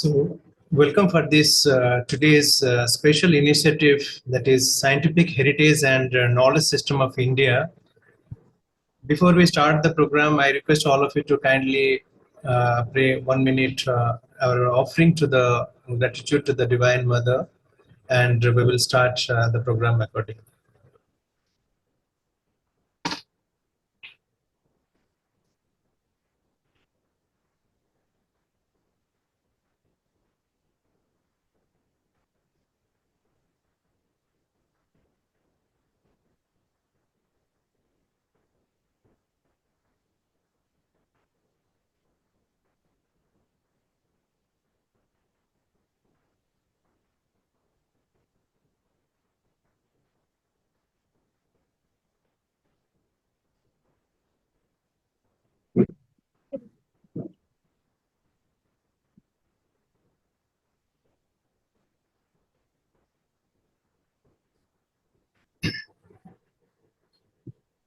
So, welcome for this today's special initiative, that is Scientific Heritage and Knowledge System of India. Before we start the program, I request all of you to kindly pray 1 minute our offering to the gratitude to the Divine Mother, and we will start the program accordingly.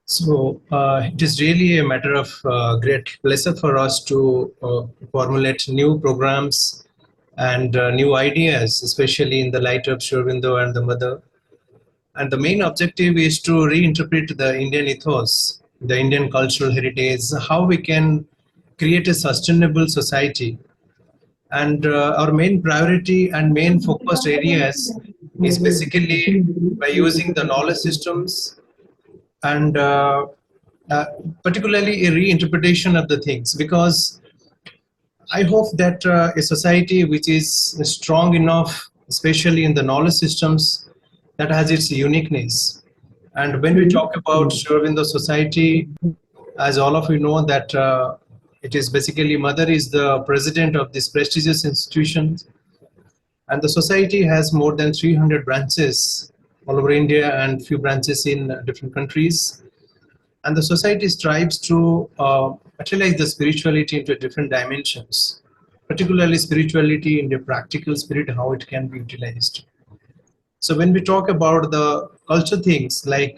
So it is really a matter of great pleasure for us to formulate new programs and new ideas, especially in the light of Sri Aurobindo and the Mother. And the main objective is to reinterpret the Indian ethos, the Indian cultural heritage, how we can create a sustainable society. And our main priority and main focused areas is basically by using the knowledge systems and particularly a reinterpretation of the things, because I hope that a society which is strong enough, especially in the knowledge systems, that has its uniqueness. And when we talk about Sri Aurobindo Society, as all of you know, that it is basically Mother is the president of this prestigious institution, and the society has more than 300 branches all over India and few branches in different countries. And the society strives to materialize the spirituality into different dimensions, particularly spirituality in the practical spirit, how it can be utilized. So when we talk about the culture things, like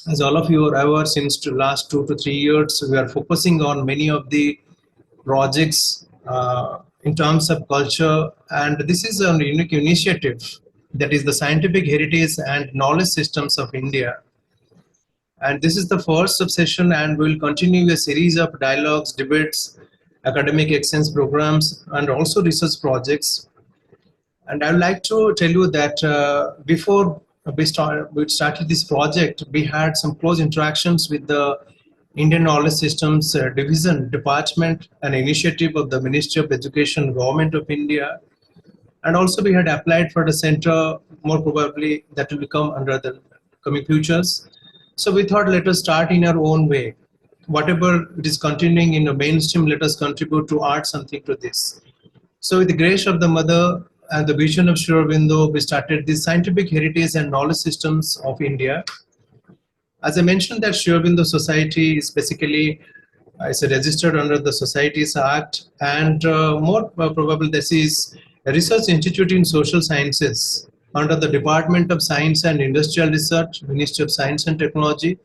as all of you are aware, since the last 2 to 3 years, we are focusing on many of the projects in terms of culture, and this is a unique initiative, that is the Scientific Heritage and Knowledge Systems of India. And this is the first session, and we will continue a series of dialogues, debates, academic exchange programs, and also research projects. And I would like to tell you that before we started this project, we had some close interactions with the Indian Knowledge Systems Division, Department, and initiative of the Ministry of Education, Government of India. And also we had applied for the center, more probably that will become under the coming futures. So we thought, let us start in our own way. Whatever it is continuing in the mainstream, let us contribute to add something to this. So with the grace of the Mother and the vision of Sri Aurobindo, we started the Scientific Heritage and Knowledge Systems of India. As I mentioned, that Sri Aurobindo Society is basically is registered under the Societies Act, and more probably this is a research institute in social sciences under the Department of Science and Industrial Research, Ministry of Science and Technology.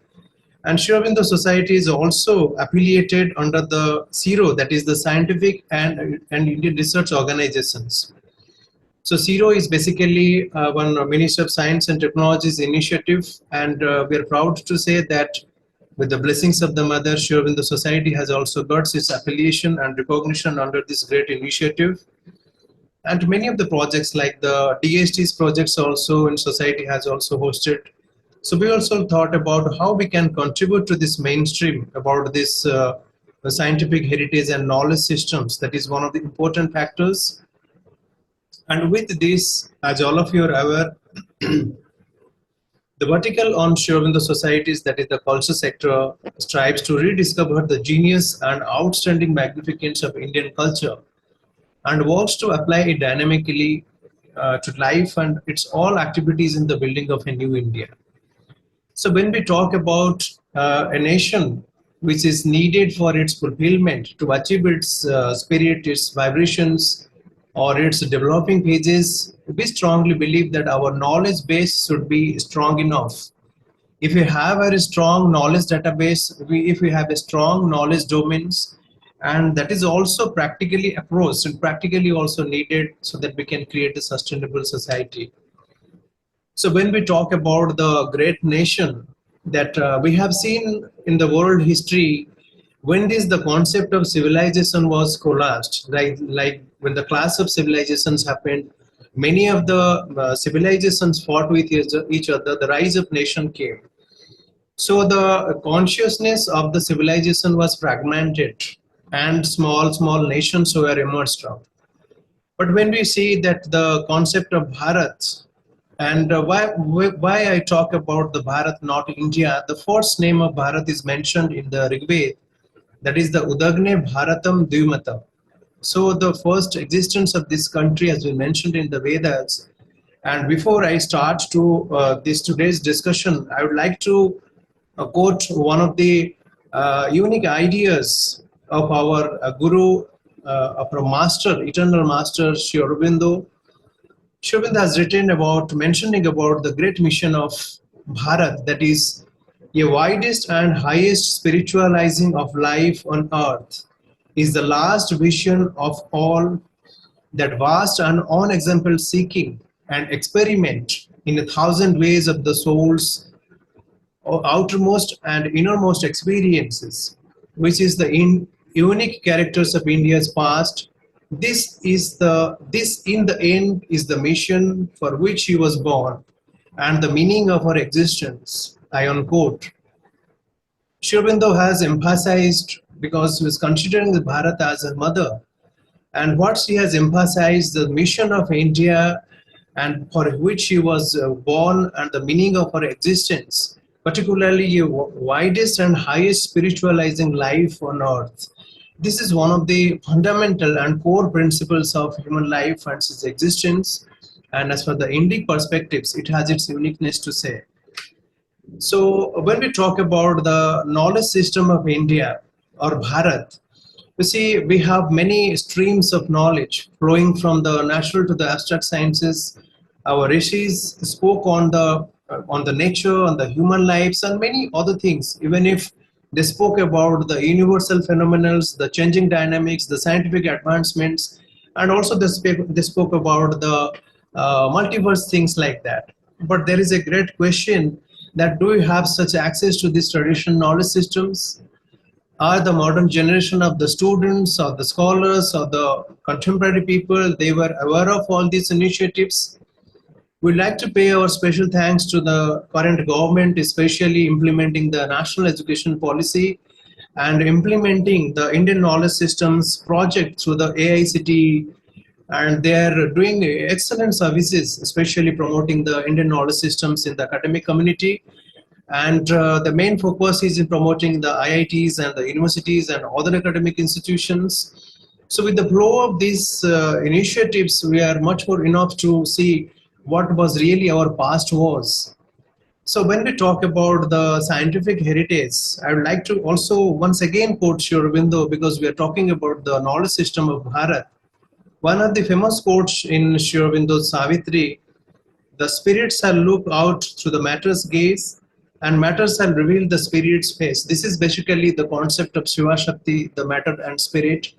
And Sri Aurobindo Society is also affiliated under the CIRO, that is the Scientific and Indian Research Organizations. So CIRO is basically one Ministry of Science and Technology's initiative, and we are proud to say that with the blessings of the Mother, Sri Aurobindo Society has also got its affiliation and recognition under this great initiative. And many of the projects like the DST's projects also in society has also hosted. So we also thought about how we can contribute to this mainstream about this scientific heritage and knowledge systems. That is one of the important factors. And with this, as all of you are aware, the vertical on Sri Aurobindo Societies, that is the culture sector, strives to rediscover the genius and outstanding magnificence of Indian culture, and works to apply it dynamically to life and its all activities in the building of a new India. So when we talk about a nation which is needed for its fulfillment to achieve its spirit, its vibrations, or its developing phases, we strongly believe that our knowledge base should be strong enough. If we have a strong knowledge database, if we have a strong knowledge domains, and that is also practically approached and practically also needed so that we can create a sustainable society. So when we talk about the great nation that we have seen in the world history, when this the concept of civilization was collapsed, like when the clash of civilizations happened, many of the civilizations fought with each other, the rise of nation came. So the consciousness of the civilization was fragmented and small nations were emerged from. But when we see that the concept of Bharat, and why I talk about the Bharat, not India, the first name of Bharat is mentioned in the Rigveda, that is the Udagne Bharatam Dvimatam. So the first existence of this country has been mentioned in the Vedas. And before I start to this today's discussion, I would like to quote one of the unique ideas of our guru, of our master, eternal master, Sri Aurobindo. Sri Aurobindo has written about, mentioning about the great mission of Bharat, that is a widest and highest spiritualizing of life on earth is the last vision of all, that vast and unexampled seeking and experiment in a thousand ways of the soul's outermost and innermost experiences, which is the unique characters of India's past. This in the end is the mission for which he was born and the meaning of our existence. I unquote. Sri Aurobindo has emphasized, because he was considering the Bharat as her mother, and what she has emphasized, the mission of India and for which she was born and the meaning of her existence, particularly a widest and highest spiritualizing life on earth. This is one of the fundamental and core principles of human life and its existence. And as for the Indic perspectives, it has its uniqueness to say. So when we talk about the knowledge system of India or Bharat, you see, we have many streams of knowledge flowing from the natural to the abstract sciences. Our rishis spoke on the nature, on the human lives, and many other things. Even if they spoke about the universal phenomena, the changing dynamics, the scientific advancements, and also they spoke about the multiverse, things like that. But there is a great question that do we have such access to these traditional knowledge systems? Are the modern generation of the students or the scholars or the contemporary people, they were aware of all these initiatives? We'd like to pay our special thanks to the current government, especially implementing the national education policy and implementing the Indian knowledge systems project through the AICTE, and they are doing excellent services, especially promoting the Indian knowledge systems in the academic community. And the main focus is in promoting the IITs and the universities and other academic institutions. So with the flow of these initiatives, we are much more enough to see what was really our past was. So when we talk about the scientific heritage, I would like to also once again quote Sri Aurobindo, because we are talking about the knowledge system of Bharat. One of the famous quotes in Sri Aurobindo's Savitri, the spirit shall look out through the matter's gaze, and matter shall reveal the spirit's face. This is basically the concept of Shiva Shakti, the matter and spirit.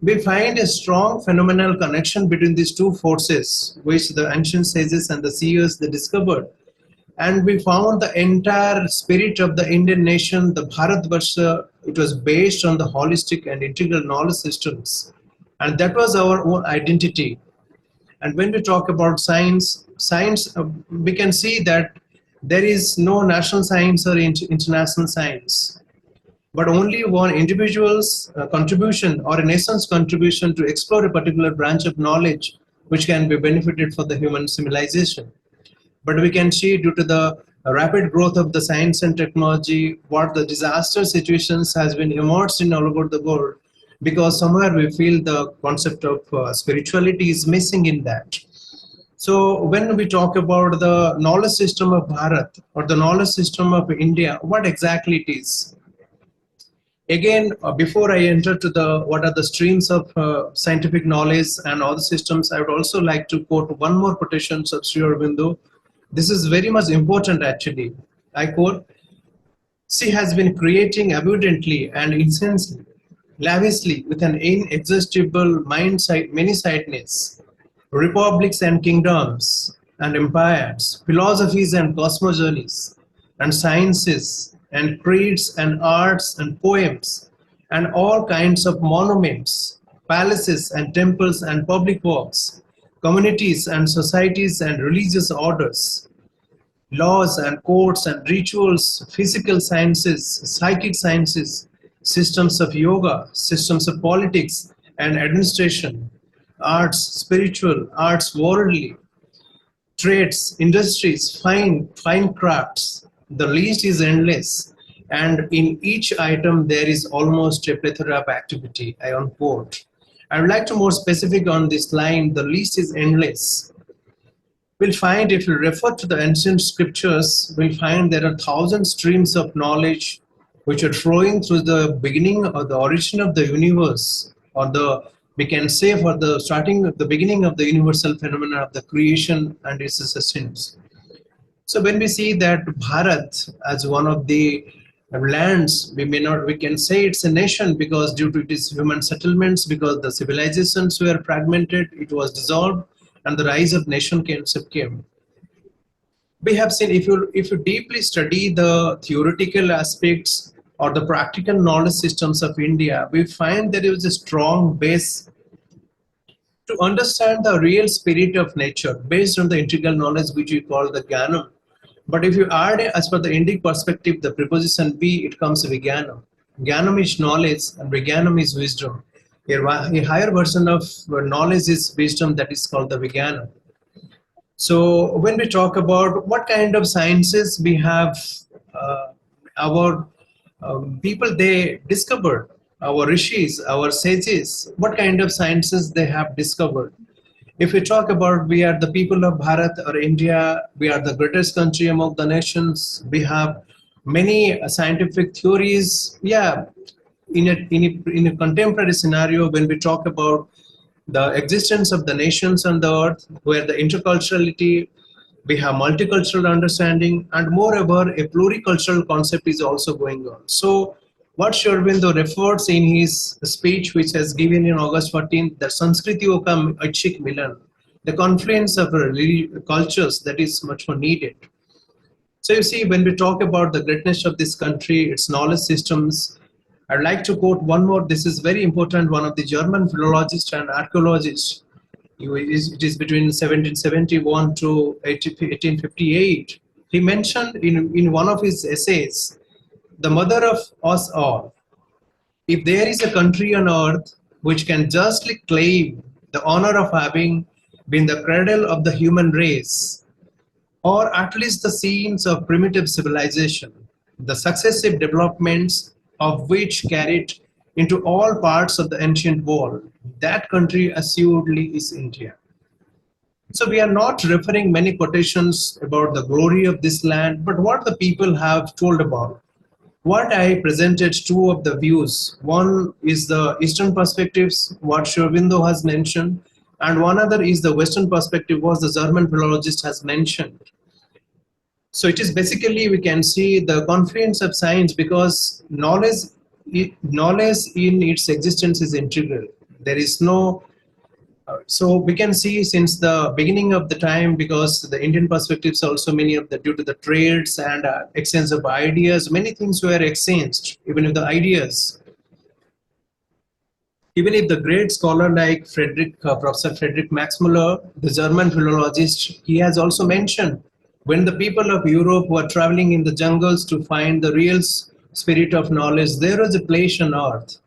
We find a strong phenomenal connection between these two forces, which the ancient sages and the seers they discovered. And we found the entire spirit of the Indian nation, the Bharatvarsha, it was based on the holistic and integral knowledge systems. And that was our own identity. And when we talk about science, we can see that there is no national science or international science, but only one individual's contribution or a nation's contribution to explore a particular branch of knowledge which can be benefited for the human civilization. But we can see, due to the rapid growth of the science and technology, what the disaster situations has been emerged in all over the world, because somewhere we feel the concept of spirituality is missing in that. So when we talk about the knowledge system of Bharat or the knowledge system of India, what exactly it is? Again, before I enter to the what are the streams of scientific knowledge and all the systems, I would also like to quote one more quotation of Sri Aurobindo. This is very much important actually. I quote, "She has been creating abundantly and incessantly. lavishly with an inexhaustible manysidedness, republics and kingdoms and empires, philosophies and cosmogonies, and sciences and creeds and arts and poems, and all kinds of monuments, palaces and temples and public works, communities and societies and religious orders, laws and courts and rituals, physical sciences, psychic sciences, systems of yoga, systems of politics and administration, arts, spiritual, arts, worldly, trades, industries, fine crafts. The list is endless, and in each item there is almost a plethora of activity. I unquote. I would like to more specific on this line. The list is endless. We'll find if we refer to the ancient scriptures, we'll find there are thousand streams of knowledge which are flowing through the beginning or the origin of the universe, or the we can say for the starting of the beginning of the universal phenomena of the creation and its sustenance. So when we see that Bharat as one of the lands, we can say it's a nation because due to its human settlements, because the civilizations were fragmented, it was dissolved, and the rise of nation concept came. We have seen if you deeply study the theoretical aspects or the practical knowledge systems of India, we find there is a strong base to understand the real spirit of nature based on the integral knowledge which we call the Jnanam. But if you add, as per the Indic perspective, the preposition be, it comes Vijnanam. Jnanam is knowledge and Vijnanam is wisdom. A higher version of knowledge is wisdom, that is called the Vijnanam. So when we talk about what kind of sciences we have, our people, they discovered, our rishis, our sages, what kind of sciences they have discovered. If we talk about we are the people of Bharat or India, we are the greatest country among the nations, we have many scientific theories. Yeah, in a contemporary scenario, when we talk about the existence of the nations on the earth, where the interculturality, we have multicultural understanding, and moreover, a pluricultural concept is also going on. So what Sri Aurobindo refers in his speech, which has given in August 14th, the Sanskritio ka Aishik Milan, the confluence of cultures that is much more needed. So you see, when we talk about the greatness of this country, its knowledge systems, I'd like to quote one more. This is very important. One of the German philologists and archaeologists, it is between 1771 to 1858. He mentioned in one of his essays, the mother of us all. If there is a country on earth which can justly claim the honor of having been the cradle of the human race, or at least the scenes of primitive civilization, the successive developments of which carried into all parts of the ancient world, that country assuredly is India. So we are not referring many quotations about the glory of this land, but what the people have told about. What I presented two of the views. One is the Eastern perspectives, what Sri Aurobindo has mentioned, and one other is the Western perspective, what the German philologist has mentioned. So it is basically, we can see the confluence of science, because knowledge in its existence is integral. There is no, so we can see since the beginning of the time, because the Indian perspectives also, many of the, due to the trades and exchange of ideas, many things were exchanged, even if the ideas. Even if the great scholar like Professor Friedrich Max Muller, the German philologist, he has also mentioned when the people of Europe were traveling in the jungles to find the real spirit of knowledge, there was a place on earth.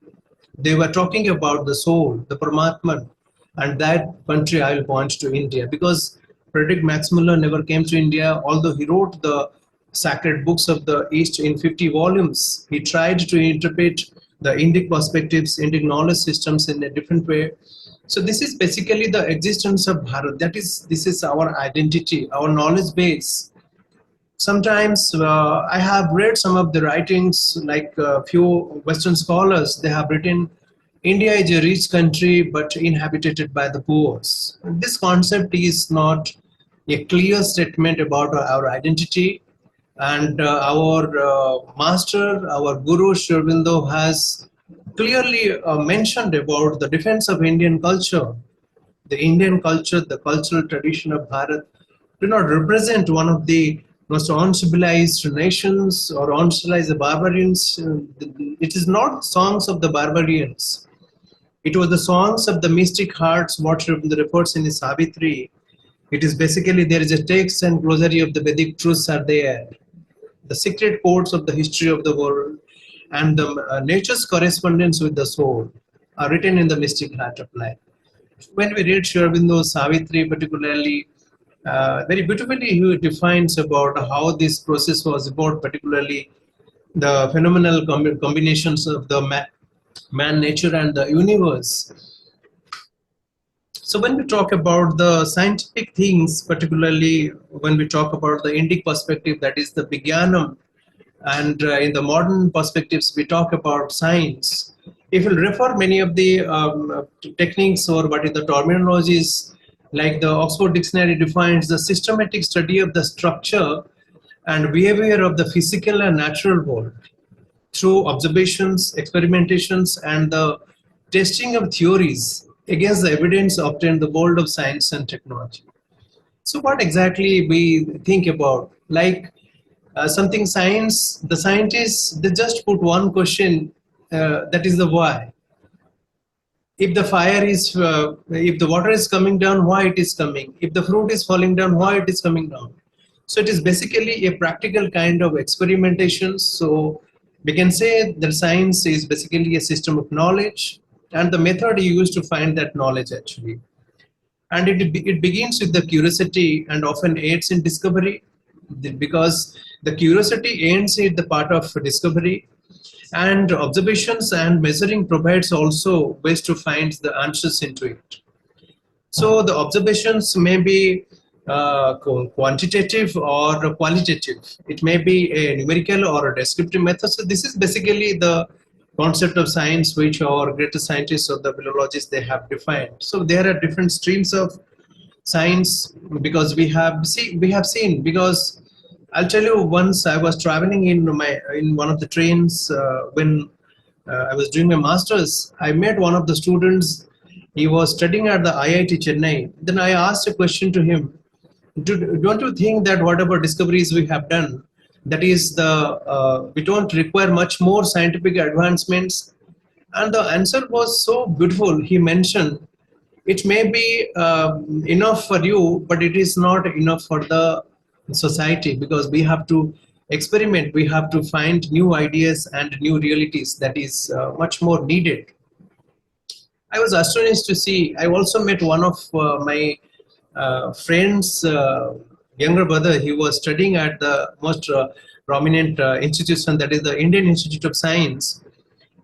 They were talking about the soul, the Paramatman, and that country I will point to India, because Friedrich Max Muller never came to India, although he wrote the sacred books of the East in 50 volumes. He tried to interpret the Indic perspectives, Indic knowledge systems in a different way. So this is basically the existence of Bharat. This is our identity, our knowledge base. Sometimes I have read some of the writings, like a few Western scholars, they have written, India is a rich country but inhabited by the poor. This concept is not a clear statement about our identity, and our master, our guru Sri Aurobindo has clearly mentioned about the defense of Indian culture. The Indian culture, the cultural tradition of Bharat, do not represent one of the most uncivilized nations or uncivilized barbarians. It is not songs of the barbarians. It was the songs of the mystic hearts, what the reports in the Savitri. It is basically there is a text and glossary of the Vedic truths are there. The secret codes of the history of the world and the nature's correspondence with the soul are written in the mystic heart of life. When we read Sri Aurobindo Savitri, particularly, very beautifully he defines about how this process was about, particularly the phenomenal combinations of the man, nature, and the universe. So when we talk about the scientific things, particularly when we talk about the Indic perspective, that is the Vijnanam, and in the modern perspectives, we talk about science. If we refer many of the techniques or what is the terminologies, like the Oxford Dictionary defines the systematic study of the structure and behavior of the physical and natural world through observations, experimentations, and the testing of theories against the evidence obtained in the world of science and technology. So, what exactly we think about? Like something science, the scientists, they just put one question, that is the why. If the fire is, if the water is coming down, why it is coming? If the fruit is falling down, why it is coming down? So it is basically a practical kind of experimentation. So we can say that science is basically a system of knowledge and the method used to find that knowledge actually. And it begins with the curiosity and often aids in discovery, because the curiosity ends in the part of discovery, and observations and measuring provides also ways to find the answers into it. So the observations may be quantitative or qualitative. It may be a numerical or a descriptive method. So this is basically the concept of science which our greater scientists or the philologists they have defined. So there are different streams of science, because we have seen, because I'll tell you, once I was traveling in one of the trains when I was doing my masters. I met one of the students. He was studying at the IIT Chennai. Then I asked a question to him. Don't you think that whatever discoveries we have done, that is the we don't require much more scientific advancements? And the answer was so beautiful. He mentioned it may be enough for you, but it is not enough for the society, because we have to experiment, we have to find new ideas and new realities that is much more needed. I was astonished to see. I also met one of my friends, younger brother. He was studying at the most prominent institution, that is the Indian Institute of Science.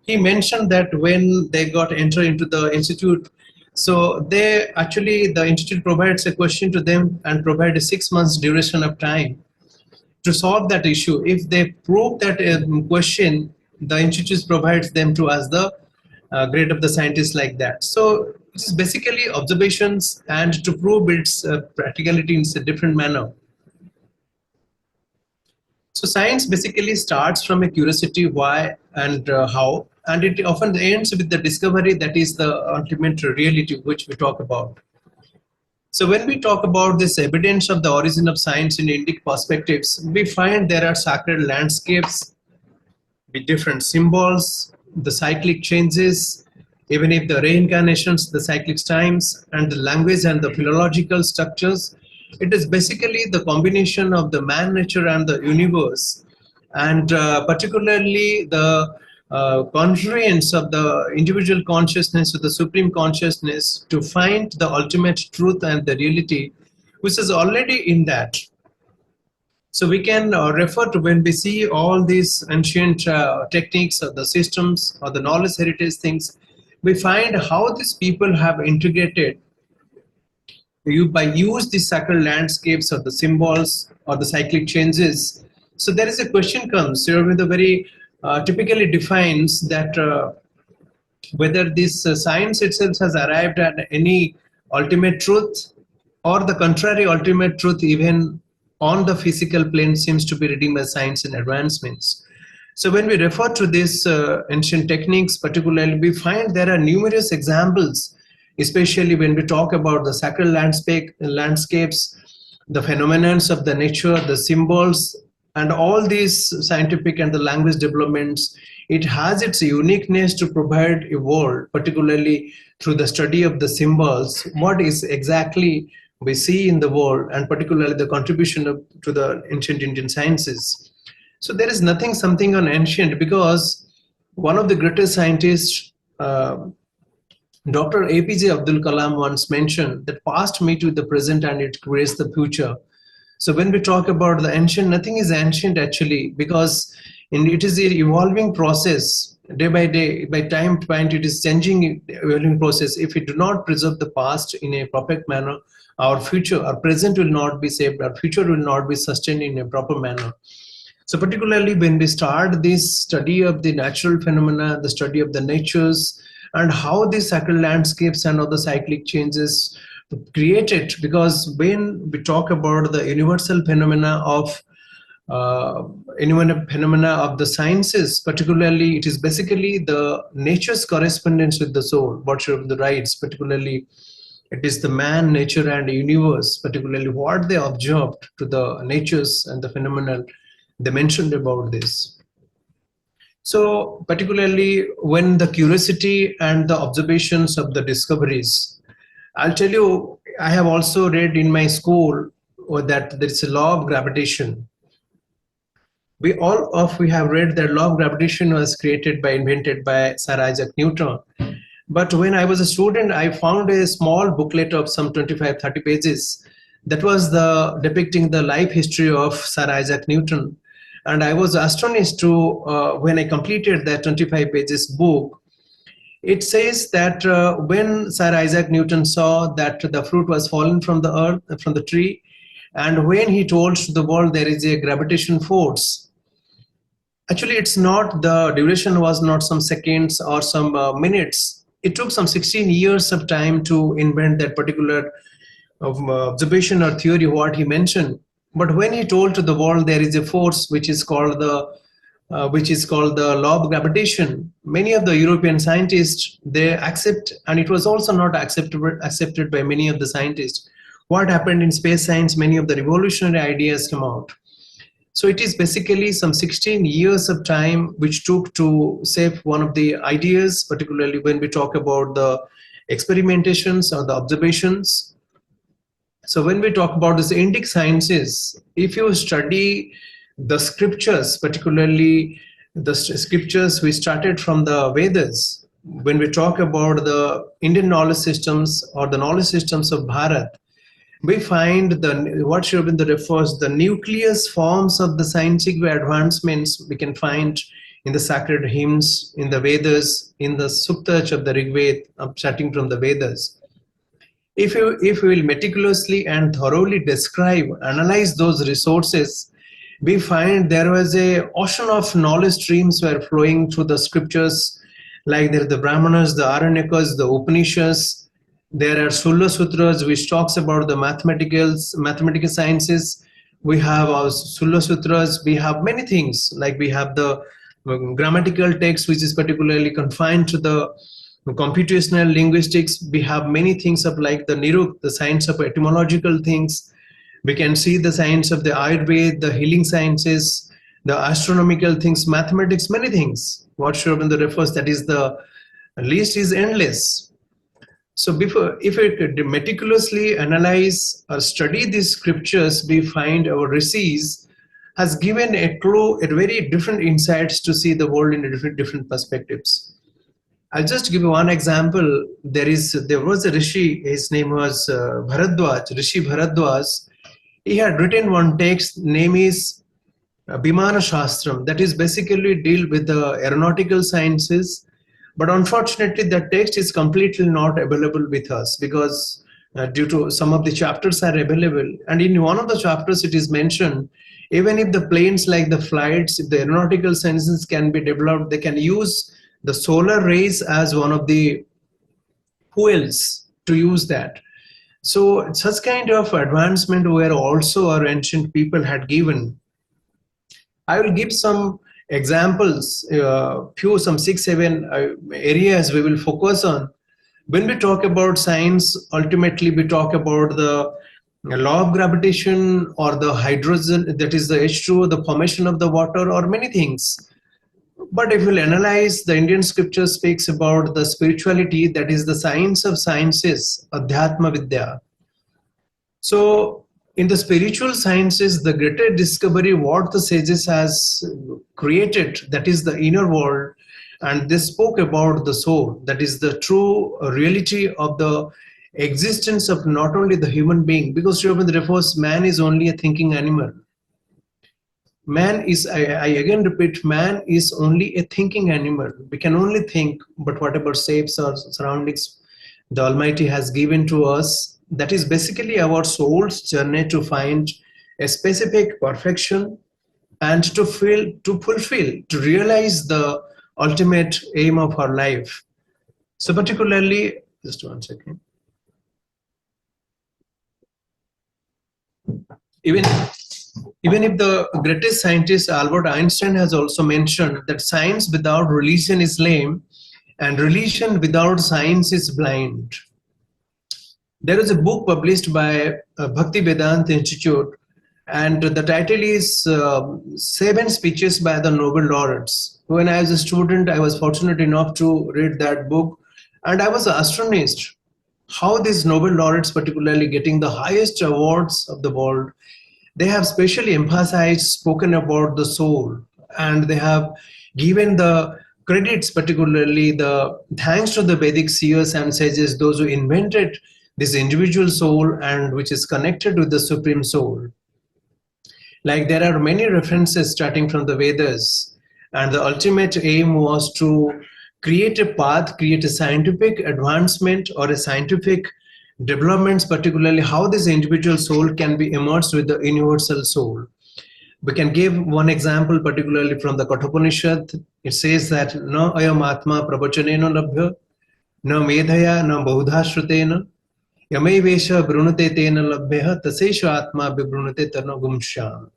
He mentioned that when they got enter into the institute, so they actually, the institute provides a question to them and provide a 6 months duration of time to solve that issue. If they prove that question, the institute provides them to as the grade of the scientist, like that. So it is basically observations and to prove its practicality in a different manner. So science basically starts from a curiosity, why and how, and it often ends with the discovery, that is the ultimate reality which we talk about. So when we talk about this evidence of the origin of science in Indic perspectives, we find there are sacred landscapes with different symbols, the cyclic changes, even if the reincarnations, the cyclic times, and the language and the philological structures. It is basically the combination of the man, nature, and the universe, and particularly the convergence of the individual consciousness with the supreme consciousness to find the ultimate truth and the reality, which is already in that. So we can refer to, when we see all these ancient techniques or the systems or the knowledge heritage things, we find how these people have integrated you by use the sacred landscapes or the symbols or the cyclic changes. So there is a question comes, Aurobindo very typically defines that whether this science itself has arrived at any ultimate truth, or the contrary ultimate truth even on the physical plane seems to be redeemed by science and advancements. So when we refer to these ancient techniques, particularly, we find there are numerous examples, especially when we talk about the sacred landscapes, the phenomena of the nature, the symbols, and all these scientific and the language developments. It has its uniqueness to provide a world, particularly through the study of the symbols, what is exactly we see in the world, and particularly the contribution to the ancient Indian sciences. So there is nothing something on ancient, because one of the greatest scientists, Dr. APJ Abdul Kalam, once mentioned that past meet with the present and it creates the future. So when we talk about the ancient, nothing is ancient actually, because it is an evolving process. Day by day, by time point, it is changing, evolving process. If we do not preserve the past in a perfect manner, our future, our present will not be saved, our future will not be sustained in a proper manner. So particularly when we start this study of the natural phenomena, the study of the natures, and how these sacred landscapes and other cyclic changes created, because when we talk about the universal phenomena of the sciences, particularly it is basically the nature's correspondence with the soul, what should the rights, particularly it is the man, nature, and the universe, particularly what they observed to the natures and the phenomenal they mentioned about this. So particularly when the curiosity and the observations of the discoveries, I'll tell you, I have also read in my school that there is a law of gravitation. We have read that law of gravitation was invented by Sir Isaac Newton. But when I was a student, I found a small booklet of some 25-30 pages that was depicting the life history of Sir Isaac Newton. And I was astonished to, when I completed that 25 pages book, it says that when Sir Isaac Newton saw that the fruit was fallen from the earth, from the tree, and when he told the world there is a gravitation force, actually it's not, the duration was not some seconds or some minutes. It took some 16 years of time to invent that particular observation or theory, what he mentioned. But when he told to the world there is a force which is called the law of gravitation, many of the European scientists, they accept, and it was also not accepted by many of the scientists. What happened in space science, many of the revolutionary ideas come out. So it is basically some 16 years of time which took to save one of the ideas, particularly when we talk about the experimentations or the observations. So when we talk about this Indic sciences, if you study the scriptures, particularly the scriptures we started from the Vedas, when we talk about the Indian knowledge systems or the knowledge systems of Bharat, we find what Sri Aurobindo refers the nucleus forms of the scientific advancements we can find in the sacred hymns, in the Vedas, in the Suktas of the Rigveda, starting from the Vedas. If we will meticulously and thoroughly describe, analyze those resources, we find there was a ocean of knowledge streams were flowing through the scriptures, like there are the Brahmanas, the Aranyakas, the Upanishads. There are Sulla Sutras, which talks about the mathematical sciences. We have our Sulla Sutras. We have many things, like we have the grammatical text, which is particularly confined to the computational linguistics. We have many things of like the Niruk, the science of etymological things. We can see the science of the Ayurveda, the healing sciences, the astronomical things, mathematics, many things. What Sri Aurobindo refers, that is the list is endless. So if we could meticulously analyze or study these scriptures, we find our rishis has given a clue, a very different insights to see the world in different perspectives. I'll just give you one example. There was a rishi, his name was Bharadwaj, Rishi Bharadwaj. He had written one text, name is Bimana Shastram, that is basically deal with the aeronautical sciences. But unfortunately, that text is completely not available with us, because due to some of the chapters are available. And in one of the chapters, it is mentioned, even if the planes like the flights, if the aeronautical sciences can be developed, they can use the solar rays as one of the fuels to use that. So such kind of advancement where also our ancient people had given. I will give some examples, some 6, 7 areas we will focus on. When we talk about science, ultimately we talk about the law of gravitation or the hydrogen, that is the H2O, the formation of the water, or many things. But if we'll analyze, the Indian scripture speaks about the spirituality, that is the science of sciences, Adhyatma Vidya. So in the spiritual sciences, the greater discovery what the sages has created, that is the inner world, and they spoke about the soul, that is the true reality of the existence of not only the human being, because Sri Aurobindo refers man is only a thinking animal. Man is, I again repeat, man is only a thinking animal. We can only think, but whatever shapes or surroundings the Almighty has given to us, that is basically our soul's journey to find a specific perfection and to fulfill, to realize the ultimate aim of our life. So particularly, just one second. Even if the greatest scientist Albert Einstein has also mentioned that science without religion is lame and religion without science is blind. There is a book published by Bhakti Vedanta Institute, and the title is 7 Speeches by the Nobel Laureates. When I was a student, I was fortunate enough to read that book, and I was astonished how these Nobel laureates, particularly getting the highest awards of the world, they have specially emphasized, spoken about the soul, and they have given the credits, particularly the thanks to the Vedic seers and sages, those who invented this individual soul and which is connected with the supreme soul. Like there are many references starting from the Vedas, and the ultimate aim was to create a path, create a scientific advancement or a scientific developments, particularly how this individual soul can be immersed with the universal soul. We can give one example, particularly from the Kathopanishad. It says that no ayam atma prabhachanena labhya, no medhaya, no bahudha shrutena, yamai vesha brunate tena labhya, tasesha atma vibrunate tana gumsham.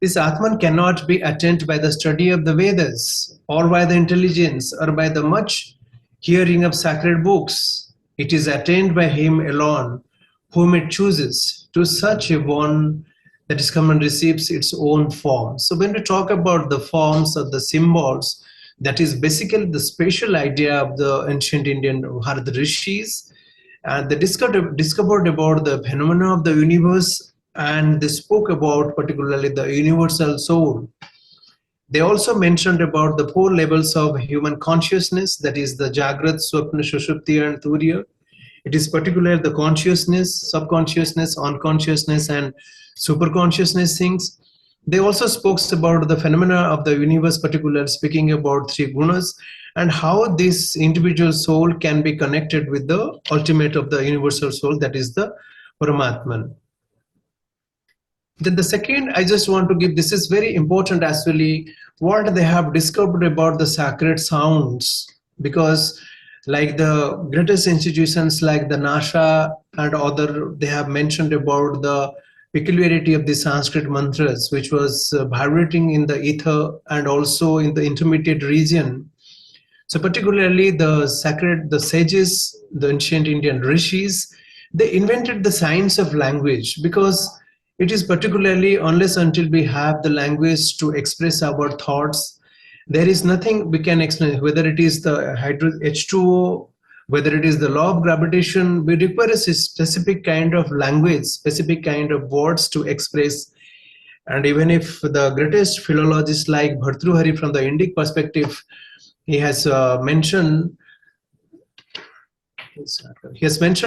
This Atman cannot be attained by the study of the Vedas or by the intelligence or by the much hearing of sacred books. It is attained by him alone, whom it chooses. To such a one that is come and receives its own form. So when we talk about the forms or the symbols, that is basically the special idea of the ancient Indian Bharata rishis, and they discovered about the phenomena of the universe, and they spoke about particularly the universal soul. They also mentioned about the 4 levels of human consciousness, that is the Jagrat, Swapna, Shushupti and Turiya. It is particularly the consciousness, subconsciousness, unconsciousness and superconsciousness things. They also spoke about the phenomena of the universe, particularly speaking about 3 gunas and how this individual soul can be connected with the ultimate of the universal soul, that is the Paramatman. Then the second I just want to give, this is very important actually, what they have discovered about the sacred sounds, because like the greatest institutions like the NASA and other, they have mentioned about the peculiarity of the Sanskrit mantras, which was vibrating in the ether and also in the intermediate region. So particularly the sages, the ancient Indian rishis, they invented the science of language, because it is particularly unless until we have the language to express our thoughts, there is nothing we can explain, whether it is the H2O, whether it is the law of gravitation. We require a specific kind of language, specific kind of words to express. And even if the greatest philologist like Bhartruhari from the Indic perspective, he has mentioned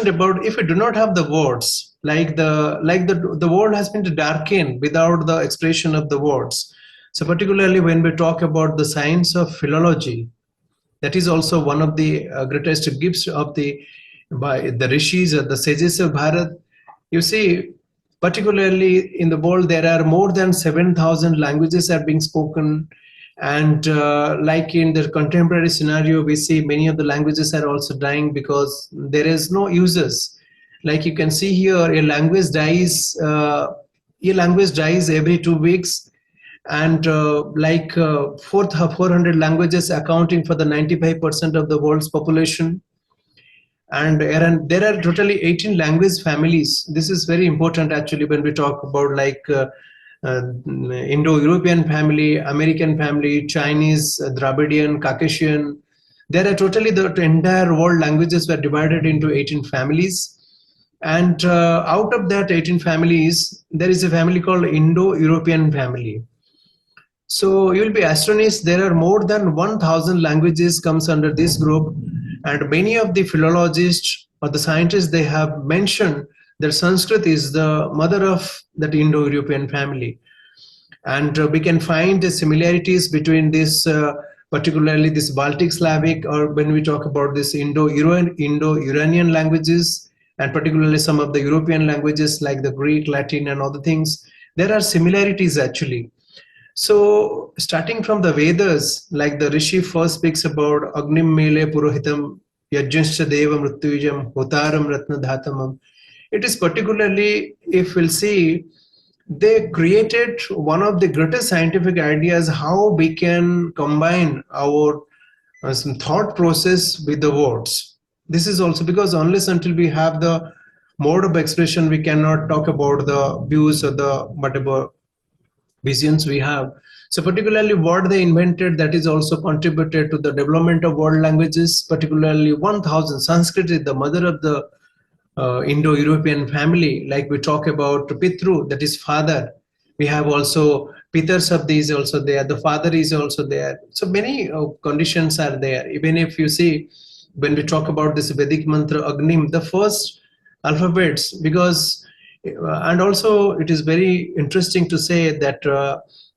about if we do not have the words, like the world has been darkened without the expression of the words. So particularly when we talk about the science of philology, that is also one of the greatest gifts of by the rishis or the sages of Bharat. You see, particularly in the world, there are more than 7,000 languages are being spoken. And like in the contemporary scenario, we see many of the languages are also dying because there is no users. Like you can see here, a language dies every 2 weeks. and 400 languages accounting for the 95% of the world's population. And there are totally 18 language families. This is very important actually when we talk about Indo-European family, American family, Chinese, Dravidian, Caucasian. There are totally the entire world languages were divided into 18 families. And out of that 18 families, there is a family called Indo-European family. So you will be astonished, there are more than 1,000 languages comes under this group, and many of the philologists or the scientists, they have mentioned that Sanskrit is the mother of that Indo-European family. And we can find the similarities between this, particularly this Baltic Slavic, or when we talk about this Indo-Iranian languages, and particularly some of the European languages like the Greek, Latin, and other things, there are similarities actually. So starting from the Vedas, like the Rishi first speaks about Agnim Mele Purohitam Yajnanscha Deva Mrityujam Hotaram Ratnadhatamam. It is particularly, if we'll see, they created one of the greatest scientific ideas how we can combine our some thought process with the words. This is also because unless until we have the mode of expression, we cannot talk about the views or the whatever visions we have. So particularly what they invented, that is also contributed to the development of world languages, particularly 1,000. Sanskrit is the mother of the Indo-European family. Like we talk about Pitru, that is father. We have also Pitars of these also there. The father is also there. So many conditions are there. Even if you see, when we talk about this Vedic mantra Agnim, the first alphabets, because and also it is very interesting to say that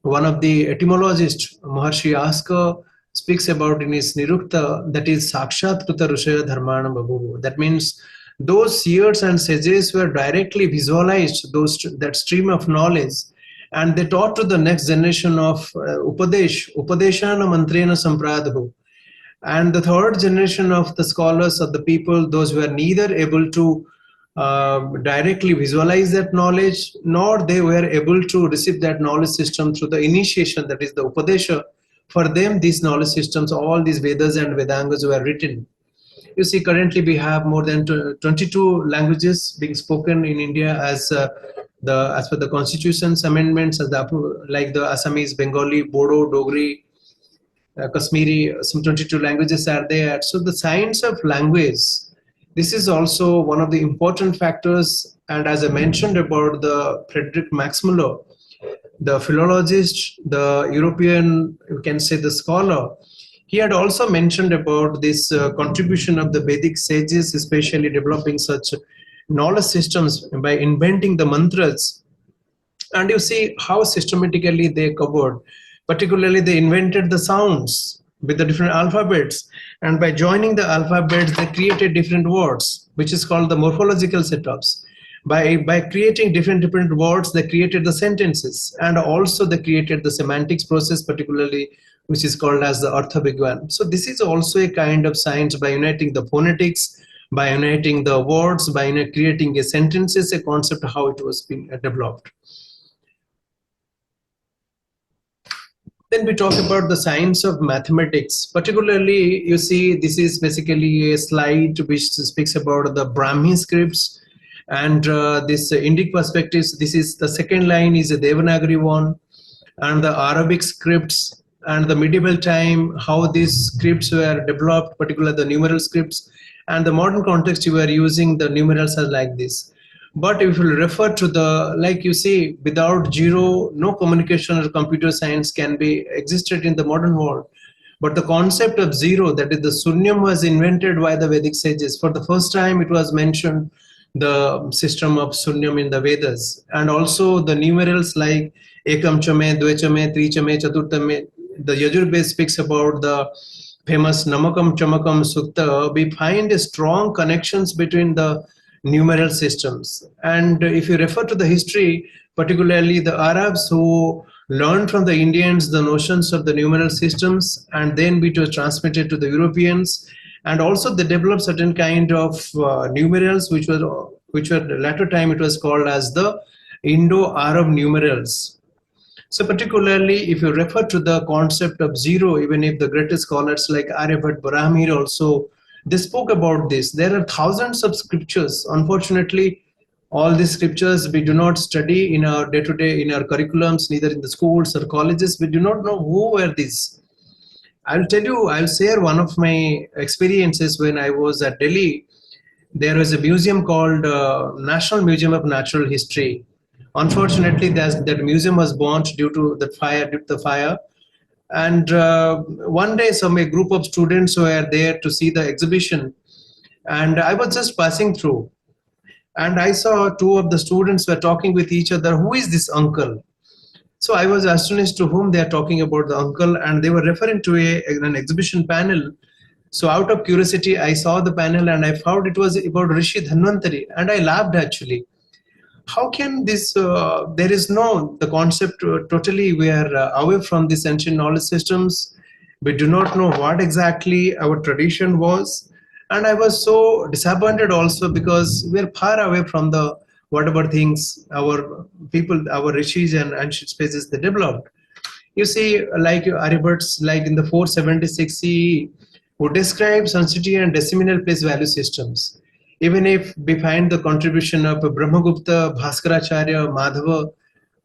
one of the etymologists, Maharshi Aska, speaks about in his Nirukta, that is Sakshat Kruta Rushaya Dharmana Babu. That means those seers and sages were directly visualized that stream of knowledge, and they taught to the next generation of Upadeshana Mantrena Sampradhu. And the third generation of the scholars, of the people, those who were neither able to directly visualize that knowledge, nor they were able to receive that knowledge system through the initiation, that is the Upadesha. For them, these knowledge systems, all these Vedas and Vedangas were written. You see, currently we have more than 22 languages being spoken in India as per the Constitution's amendments, like the Assamese, Bengali, Bodo, Dogri, Kashmiri, some 22 languages are there. So the science of language, this is also one of the important factors. And as I mentioned about the Frederick Max Muller, the philologist, the European, you can say the scholar, he had also mentioned about this contribution of the Vedic sages, especially developing such knowledge systems by inventing the mantras. And you see how systematically they covered. Particularly, they invented the sounds with the different alphabets. And by joining the alphabets, they created different words, which is called the morphological setups. By creating different words, they created the sentences. And also they created the semantics process, particularly, which is called as the Artha-Vigyan. So this is also a kind of science by uniting the phonetics, by uniting the words, by creating a sentences, a concept how it was being developed. Then we talk about the science of mathematics. Particularly, you see, this is basically a slide which speaks about the Brahmi scripts and this Indic perspectives. This is the second line is a Devanagari one, and the Arabic scripts and the medieval time, how these scripts were developed, particularly the numeral scripts, and the modern context you are using the numerals are like this. But if you refer to the, like you see, without zero, no communication or computer science can be existed in the modern world. But the concept of zero, that is the sunyam, was invented by the Vedic sages. For the first time, it was mentioned, the system of sunyam in the Vedas. And also the numerals like ekam chame, dvechame, trichame, chaturtame. The Yajurveda speaks about the famous Namakam Chamakam Sutta. We find strong connections between the numeral systems. And if you refer to the history, particularly the Arabs who learned from the Indians the notions of the numeral systems, and then it was transmitted to the Europeans, and also they developed certain kind of numerals which were latter time it was called as the Indo-Arab numerals. So particularly if you refer to the concept of zero, even if the greatest scholars like Aryabhat, Brahmir also, they spoke about this. There are thousands of scriptures. Unfortunately, all these scriptures we do not study in our day-to-day, in our curriculums, neither in the schools or colleges. We do not know who were these. I'll tell you, I'll share one of my experiences when I was at Delhi. There was a museum called National Museum of Natural History. Unfortunately, that museum was burnt due to the fire. And one day, a group of students were there to see the exhibition, and I was just passing through, and I saw two of the students were talking with each other. Who is this uncle? So I was astonished to whom they are talking about the uncle, and they were referring to an exhibition panel. So out of curiosity, I saw the panel and I found it was about Rishi Dhanvantari, and I laughed actually. How can this, there is no, the concept totally we are away from these ancient knowledge systems. We do not know what exactly our tradition was. And I was so disappointed also because we're far away from the whatever things our people, our rishis and ancient spaces they developed. You see, like Aryabhat's, like in the 476 CE, who describes sanctity and decimal place value systems. Even if we find the contribution of Brahmagupta, Bhaskaracharya, Madhava,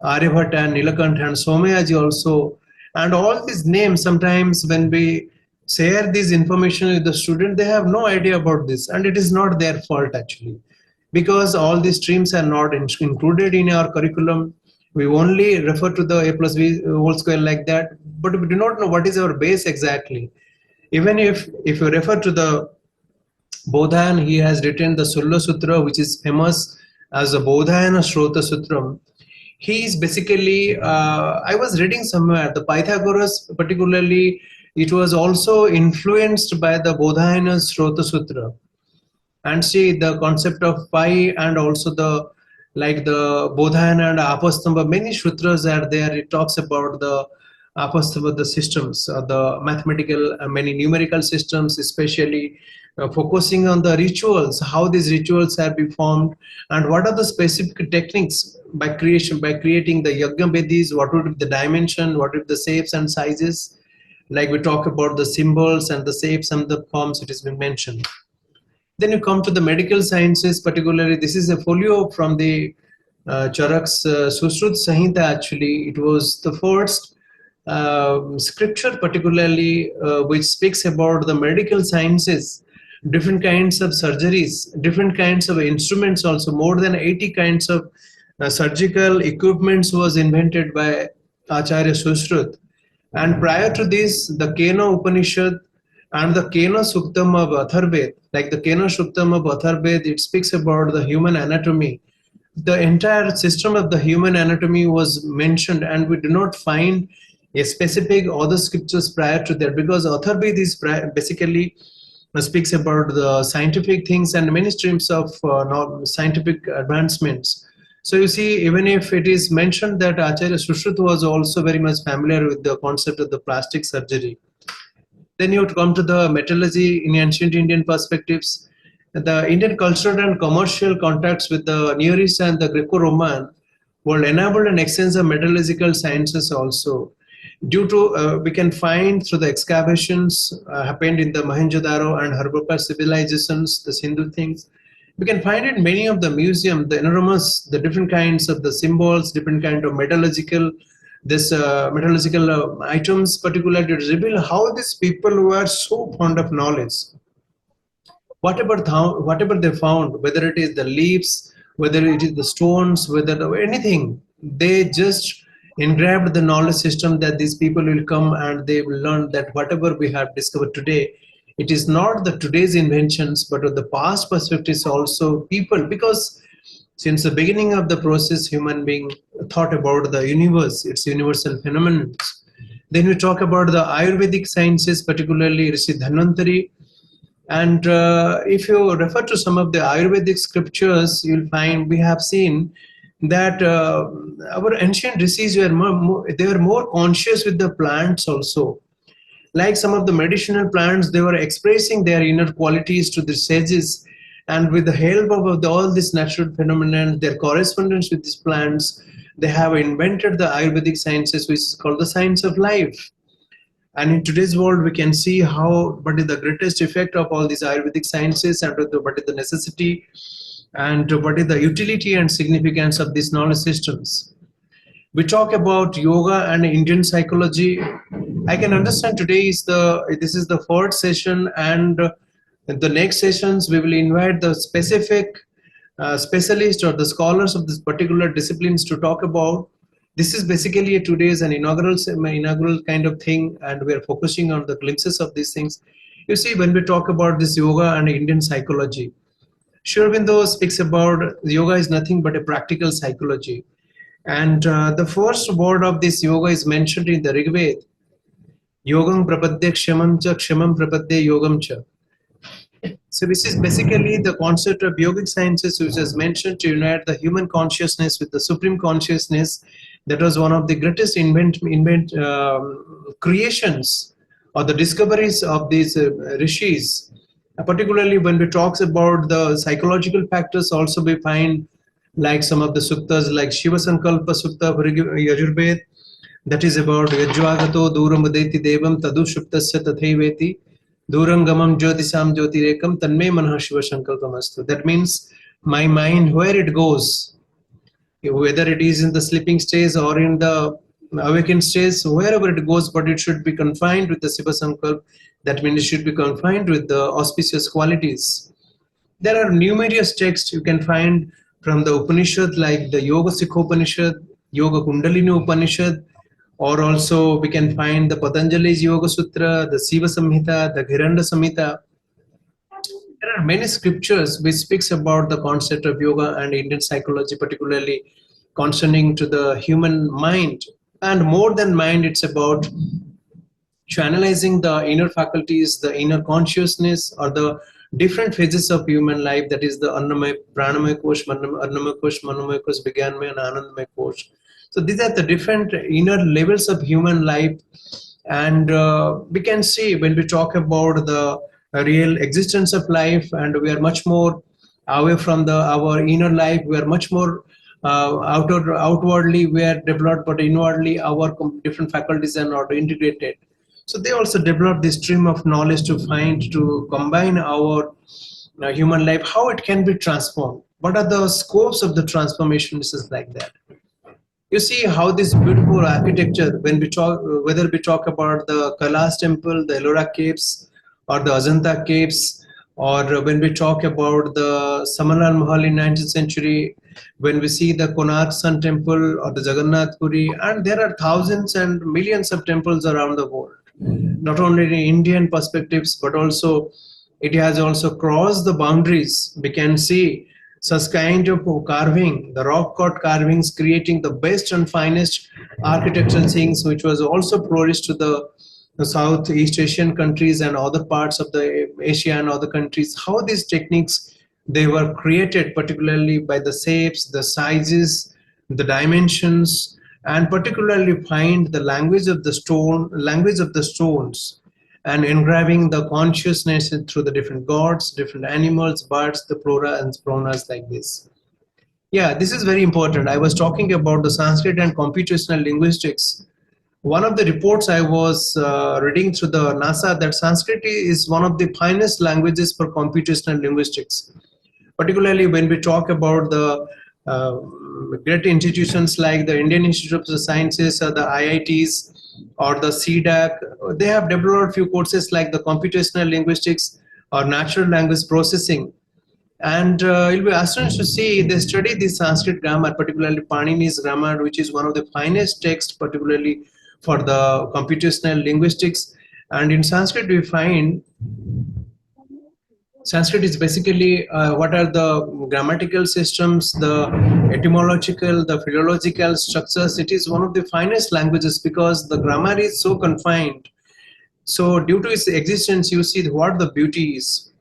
Aryabhat and Nilakantha and Somayaji also, and all these names, sometimes when we share this information with the student, they have no idea about this, and it is not their fault actually, because all these streams are not included in our curriculum. We only refer to the a plus b whole square like that, but we do not know what is our base exactly. Even if you refer to the Bodhayan, he has written the Sulla Sutra, which is famous as the Bodhayana Shrota Sutram. He is basically, I was reading somewhere, the Pythagoras particularly, it was also influenced by the Bodhayana Shrota Sutra. And see the concept of pi, and also the like the Bodhayana and Apastamba, many sutras are there. It talks about the Apastamba, the systems, the mathematical, many numerical systems, especially focusing on the rituals, how these rituals have been formed, and what are the specific techniques by creating the yajna vedis, what would be the dimension, what would be the shapes and sizes, like we talk about the symbols and the shapes and the forms it has been mentioned. Then you come to the medical sciences, particularly this is a folio from the Charak's Sushrut Samhita actually. It was the first scripture particularly which speaks about the medical sciences, different kinds of surgeries, different kinds of instruments also, more than 80 kinds of surgical equipments was invented by Acharya Sushrut. And prior to this, the Kena Upanishad and the Kena Suktam of Atharved, like the Kena Suktam of Atharved, it speaks about the human anatomy. The entire system of the human anatomy was mentioned, and we do not find a specific other scriptures prior to that, because Atharved is basically speaks about the scientific things and many streams of scientific advancements. So you see, even if it is mentioned that Acharya Sushrut was also very much familiar with the concept of the plastic surgery. Then you come to the metallurgy in ancient Indian perspectives. The Indian cultural and commercial contacts with the Near East and the Greco-Roman were enabled an extensive metallurgical sciences also. Due to, we can find through the excavations happened in the Mohenjo-daro and Harappa civilizations, the Sindhu things, we can find in many of the museum, the enormous, the different kinds of the symbols, different kind of metallurgical items, particularly to reveal how these people were so fond of knowledge. Whatever they found, whether it is the leaves, whether it is the stones, whether anything, they just engraved the knowledge system that these people will come and they will learn that whatever we have discovered today, it is not the today's inventions, but of the past perspectives also people, because since the beginning of the process, human being thought about the universe, its universal phenomena. Then we talk about the Ayurvedic sciences, particularly Rishi Dhanvantari. And if you refer to some of the Ayurvedic scriptures, you'll find we have seen that our ancient rishis they were more conscious with the plants also. Like some of the medicinal plants, they were expressing their inner qualities to the sages, and with the help of all these natural phenomena, their correspondence with these plants, they have invented the Ayurvedic sciences, which is called the science of life. And in today's world, we can see what is the greatest effect of all these Ayurvedic sciences, and what is the necessity, and what is the utility and significance of these knowledge systems. We talk about yoga and Indian psychology. I can understand this is the fourth session, and the next sessions we will invite the specific specialists or the scholars of this particular disciplines to talk about. This is basically today's an inaugural kind of thing, and we are focusing on the glimpses of these things. You see, when we talk about this yoga and Indian psychology, Sri Aurobindo speaks about yoga is nothing but a practical psychology. And the first word of this yoga is mentioned in the Rigveda. Yogam prapadde kshamam prapadde yogam cha. So this is basically the concept of yogic sciences, which is mentioned to unite the human consciousness with the supreme consciousness. That was one of the greatest creations or the discoveries of these rishis. Particularly when we talk about the psychological factors, also we find like some of the suktas like Shiva Sankalpa Sukta for Yajurved, that is about Yajvagato Duram Vadeti Devam Tadu Shuptasya Tatheveti Duram Gamam Jyotisam Jyotirekam Tanme Manha Shiva Sankalpamastu. That means my mind, where it goes, whether it is in the sleeping stage or in the awakened stage, wherever it goes, but it should be confined with the Shiva Sankalp. That means it should be confined with the auspicious qualities. There are numerous texts you can find from the Upanishad, like the Yoga Sikhopanishad, Yoga Kundalini Upanishad, or also we can find the Patanjali's Yoga Sutra, the Siva Samhita, the Ghiranda Samhita. There are many scriptures which speaks about the concept of yoga and Indian psychology, particularly concerning to the human mind. And more than mind, it's about channelizing the inner faculties, the inner consciousness, or the different phases of human life. That is the Annamay, Pranamay Kosh, Annamay Kosh, Manomay Kosh, Vigyanmay, and Anandamay Kosh. So these are the different inner levels of human life. And we can see when we talk about the real existence of life, and we are much more away from our inner life. We are much more outwardly we are developed, but inwardly our different faculties are not integrated. So they also develop this stream of knowledge to combine our human life, how it can be transformed. What are the scopes of the transformations is like that. You see how this beautiful architecture, when we talk, whether we talk about the Kailash temple, the Ellora caves, or the Ajanta caves, or when we talk about the Samanal Mahal in 19th century, when we see the Konark Sun temple or the Jagannath Puri, and there are thousands and millions of temples around the world. Not only in Indian perspectives, but also it has also crossed the boundaries. We can see such kind of carving, the rock cut carvings, creating the best and finest architectural things, which was also flourished to the Southeast Asian countries and other parts of the Asia and other countries. How these techniques, they were created, particularly by the shapes, the sizes, the dimensions, and particularly find the language of the stones, and engraving the consciousness through the different gods, different animals, birds, the flora and faunas like this. Yeah, this is very important. I was talking about the Sanskrit and computational linguistics. One of the reports I was reading through the NASA, that Sanskrit is one of the finest languages for computational linguistics. Particularly when we talk about the great institutions like the Indian Institute of the Sciences or the IITs or the CDAC, they have developed few courses like the computational linguistics or natural language processing. And you'll be astonished to see they study the Sanskrit grammar, particularly Panini's grammar, which is one of the finest texts, particularly for the computational linguistics. And in Sanskrit, we find Sanskrit is basically what are the grammatical systems, the etymological, the philological structures. It is one of the finest languages because the grammar is so confined. So due to its existence, you see what the beauty is.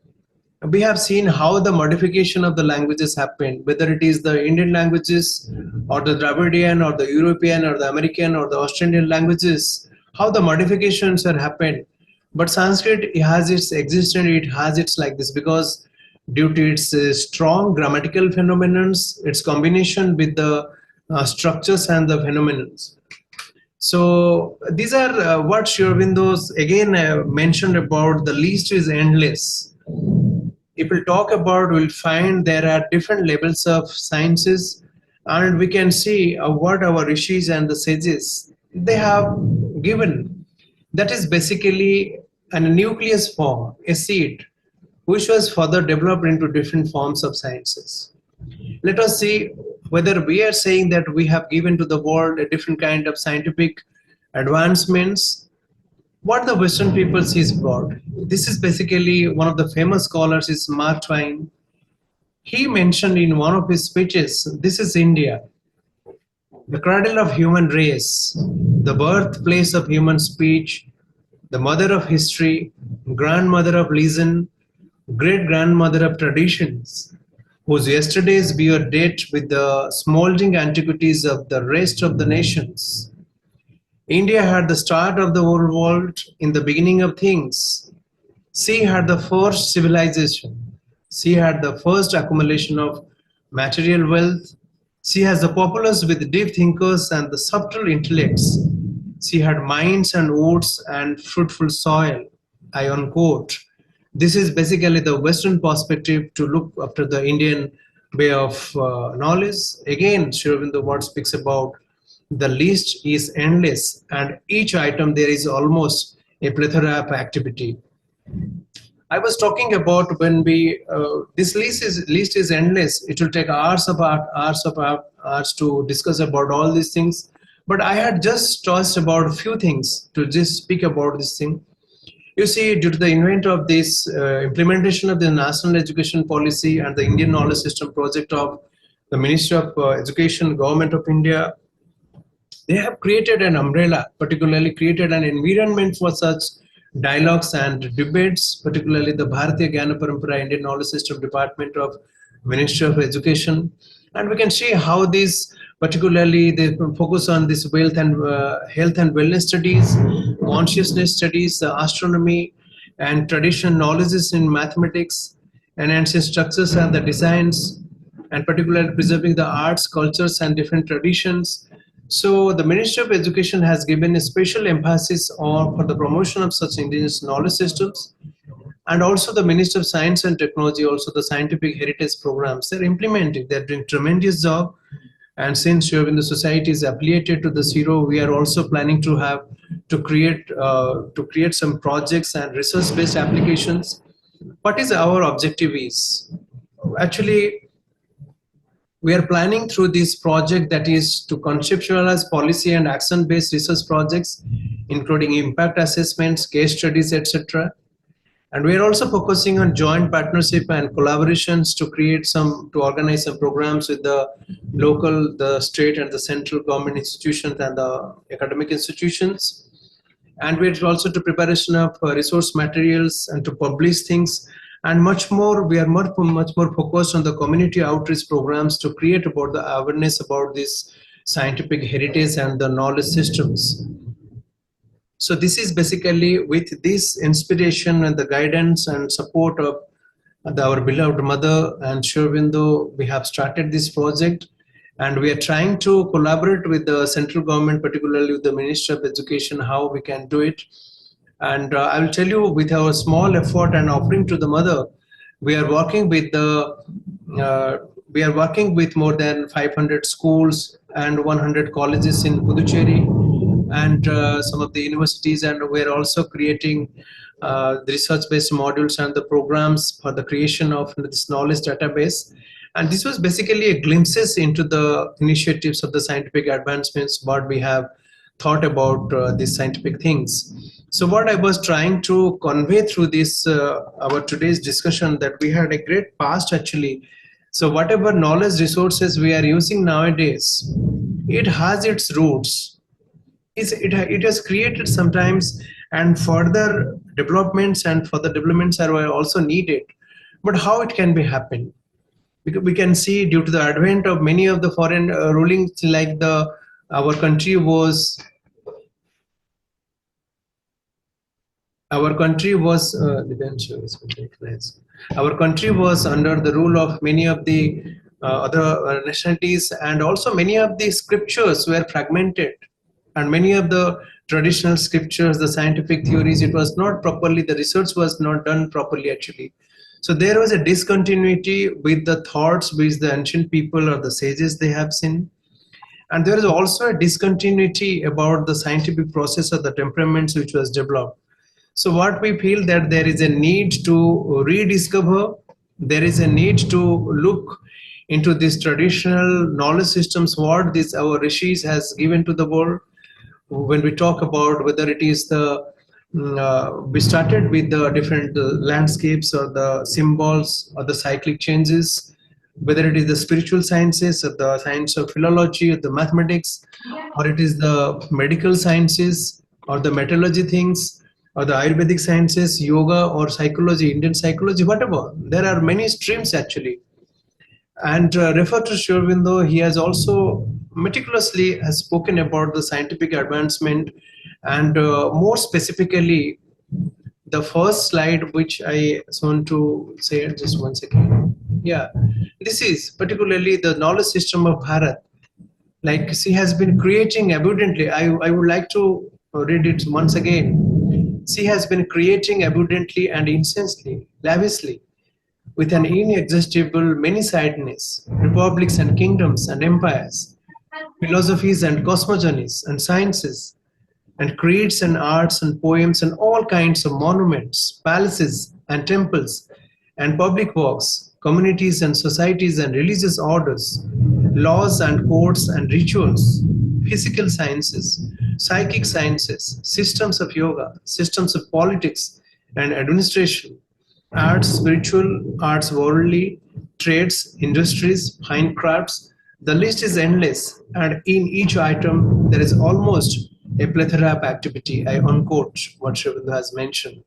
We have seen how the modification of the languages happened, whether it is the Indian languages or the Dravidian or the European or the American or the Australian languages, how the modifications have happened. But Sanskrit has its existence, it has its like this because due to its strong grammatical phenomenons, its combination with the structures and the phenomena. So these are what Sri Aurobindo's again mentioned about the least is endless. If we talk about, we'll find there are different levels of sciences, and we can see what our rishis and the sages they have given. That is basically a nucleus form, a seed, which was further developed into different forms of sciences. Let us see whether we are saying that we have given to the world a different kind of scientific advancements. What the Western people sees God. This is basically one of the famous scholars is Mark Twain. He mentioned in one of his speeches, this is India, the cradle of human race, the birthplace of human speech, the mother of history, grandmother of reason, great grandmother of traditions, whose yesterdays bear date with the smoldering antiquities of the rest of the nations. India had the start of the old world in the beginning of things. She had the first civilization. She had the first accumulation of material wealth. She has the populace with deep thinkers and the subtle intellects. She had mines and woods and fruitful soil. I unquote. This is basically the Western perspective to look after the Indian way of knowledge. Again, Sri Aurobindo what speaks about the list is endless, and each item there is almost a plethora of activity. I was talking about when we this list is endless. It will take hours to discuss about all these things. But I had just touched about a few things to just speak about this thing. You see, due to the invent of this implementation of the National Education Policy and the Indian Knowledge System project of the Ministry of Education, Government of India, they have created an umbrella, particularly created an environment for such dialogues and debates, particularly the Bharatiya Gyana Parampara Indian Knowledge System Department of Ministry of Education. And we can see how these, particularly they focus on this wealth and health and wellness studies, consciousness studies, astronomy, and traditional knowledges in mathematics, and ancient structures and the designs, and particularly preserving the arts, cultures, and different traditions. So the Ministry of Education has given a special emphasis on for the promotion of such indigenous knowledge systems, and also the Ministry of Science and Technology, also the scientific heritage programs. They're implementing. They're doing tremendous job. And since Aurobindo Society is affiliated to the CIRO, we are also planning to have to create some projects and research-based applications. What is our objective is actually we are planning through this project that is to conceptualize policy and action-based research projects, including impact assessments, case studies, etc. And we are also focusing on joint partnership and collaborations to to organize some programs with the local, the state and the central government institutions and the academic institutions. And we're also to preparation of resource materials and to publish things and much more. We are much more focused on the community outreach programs to create about the awareness about this scientific heritage and the knowledge systems. So this is basically with this inspiration and the guidance and support of our beloved mother and Sri Aurobindo, we have started this project, and we are trying to collaborate with the central government, particularly with the Ministry of Education, how we can do it. And I will tell you, with our small effort and offering to the mother, we are working with more than 500 schools and 100 colleges in Puducherry and some of the universities, and we're also creating the research-based modules and the programs for the creation of this knowledge database. And this was basically a glimpses into the initiatives of the scientific advancements, what we have thought about these scientific things. So what I was trying to convey through this our today's discussion, that we had a great past actually. So whatever knowledge resources we are using nowadays, it has its roots. It has created sometimes, and further developments are also needed. But how it can be happen? Because we can see due to the advent of many of the foreign rulings, like our country was our country was our country was under the rule of many of the other nationalities, and also many of the scriptures were fragmented, and many of the traditional scriptures, the scientific theories, it was not properly, the research was not done properly actually. So there was a discontinuity with the thoughts which the ancient people or the sages they have seen, and there is also a discontinuity about the scientific process of the temperaments which was developed. So what we feel that there is a need to rediscover, there is a need to look into these traditional knowledge systems, what this our rishis has given to the world. When we talk about whether it is the we started with the different landscapes or the symbols or the cyclic changes, whether it is the spiritual sciences or the science of philology or the mathematics, or it is the medical sciences or the metallurgy things, or the Ayurvedic sciences, yoga or psychology, Indian psychology, whatever. There are many streams actually. And refer to Sri Aurobindo, he has also meticulously has spoken about the scientific advancement, and more specifically, the first slide which I want to say just one second. Yeah, this is particularly the knowledge system of Bharat. Like she has been creating abundantly. I would like to read it once again. She has been creating abundantly and incessantly, lavishly, with an inexhaustible manysidedness, republics and kingdoms and empires, philosophies and cosmogonies and sciences, and creeds and arts and poems and all kinds of monuments, palaces and temples, and public works, communities and societies and religious orders, laws and courts and rituals, physical sciences, psychic sciences, systems of yoga, systems of politics and administration, arts, spiritual, arts worldly, trades, industries, fine crafts. The list is endless, and in each item there is almost a plethora of activity. I unquote what Shrivindu has mentioned.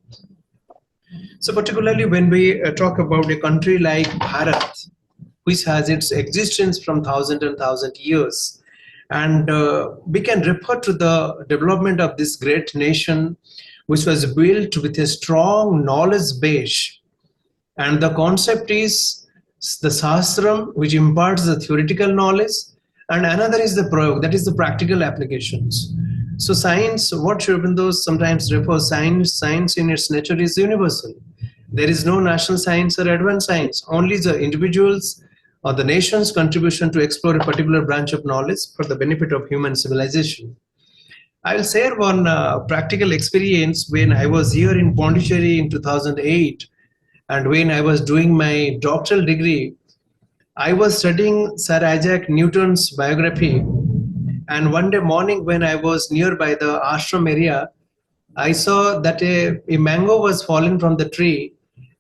So particularly when we talk about a country like Bharat, which has its existence from thousand years, and we can refer to the development of this great nation, which was built with a strong knowledge base. And the concept is the Sastram, which imparts the theoretical knowledge, and another is the Prayog, that is the practical applications. So science, what Sri Aurobindo sometimes refers science in its nature is universal. There is no national science or advanced science, only the individuals or the nation's contribution to explore a particular branch of knowledge for the benefit of human civilization. I will share one practical experience when I was here in Puducherry in 2008, and when I was doing my doctoral degree. I was studying Sir Isaac Newton's biography, and one day morning when I was nearby the ashram area, I saw that a mango was falling from the tree,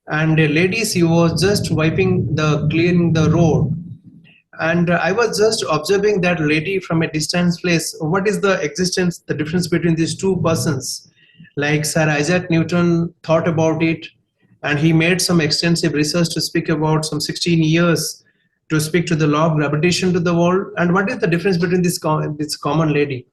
and a lady, she was just clearing the road, and I was just observing that lady from a distance place. What is the difference between these two persons? Like Sir Isaac Newton thought about it, and he made some extensive research to speak about some 16 years to speak to the law of gravitation to the world. And what is the difference between this common lady?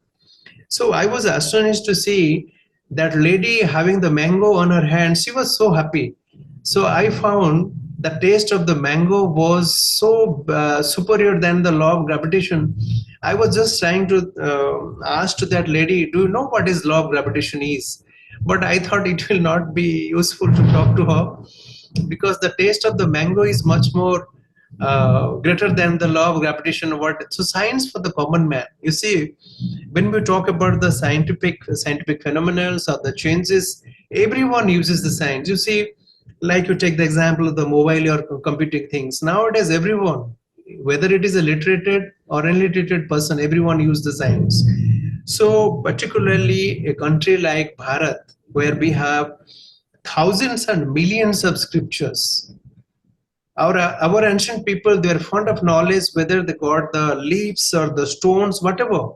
So I was astonished to see that lady having the mango on her hand. She was so happy. So I found the taste of the mango was so superior than the law of gravitation. I was just trying to ask to that lady, do you know what is law of gravitation is? But I thought it will not be useful to talk to her, because the taste of the mango is much more greater than the law of gravitation. So science for the common man. You see, when we talk about the scientific phenomena or the changes, everyone uses the science. You see, like you take the example of the mobile or computing things. Nowadays, everyone, whether it is a literated or illiterated person, everyone uses the science. So particularly a country like Bharat, where we have thousands and millions of scriptures. Our ancient people, they are fond of knowledge, whether they got the leaves or the stones, whatever.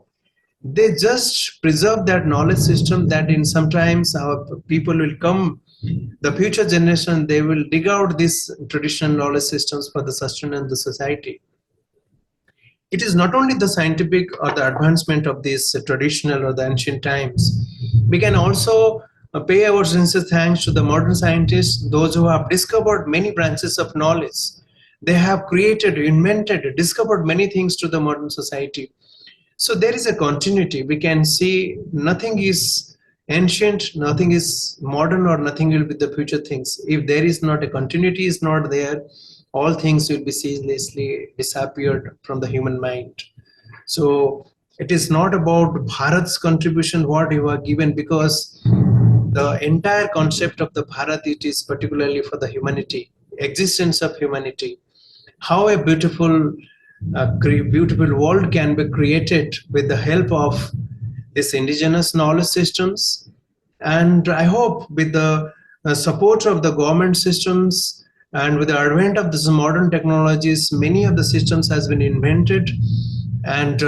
They just preserve that knowledge system, that in sometimes our people will come, the future generation, they will dig out these traditional knowledge systems for the sustenance of the society. It is not only the scientific or the advancement of these traditional or the ancient times. We can also pay our sincere thanks to the modern scientists, those who have discovered many branches of knowledge. They have created, invented, discovered many things to the modern society. So there is a continuity. We can see nothing is ancient, nothing is modern, or nothing will be the future things. If there is not a continuity, is not there, all things will be ceaselessly disappeared from the human mind. So it is not about Bharat's contribution, what you are given, because the entire concept of the Bharat, it is particularly for the humanity, existence of humanity. How a beautiful world can be created with the help of these indigenous knowledge systems. And I hope with the support of the government systems and with the advent of these modern technologies, many of the systems has been invented, and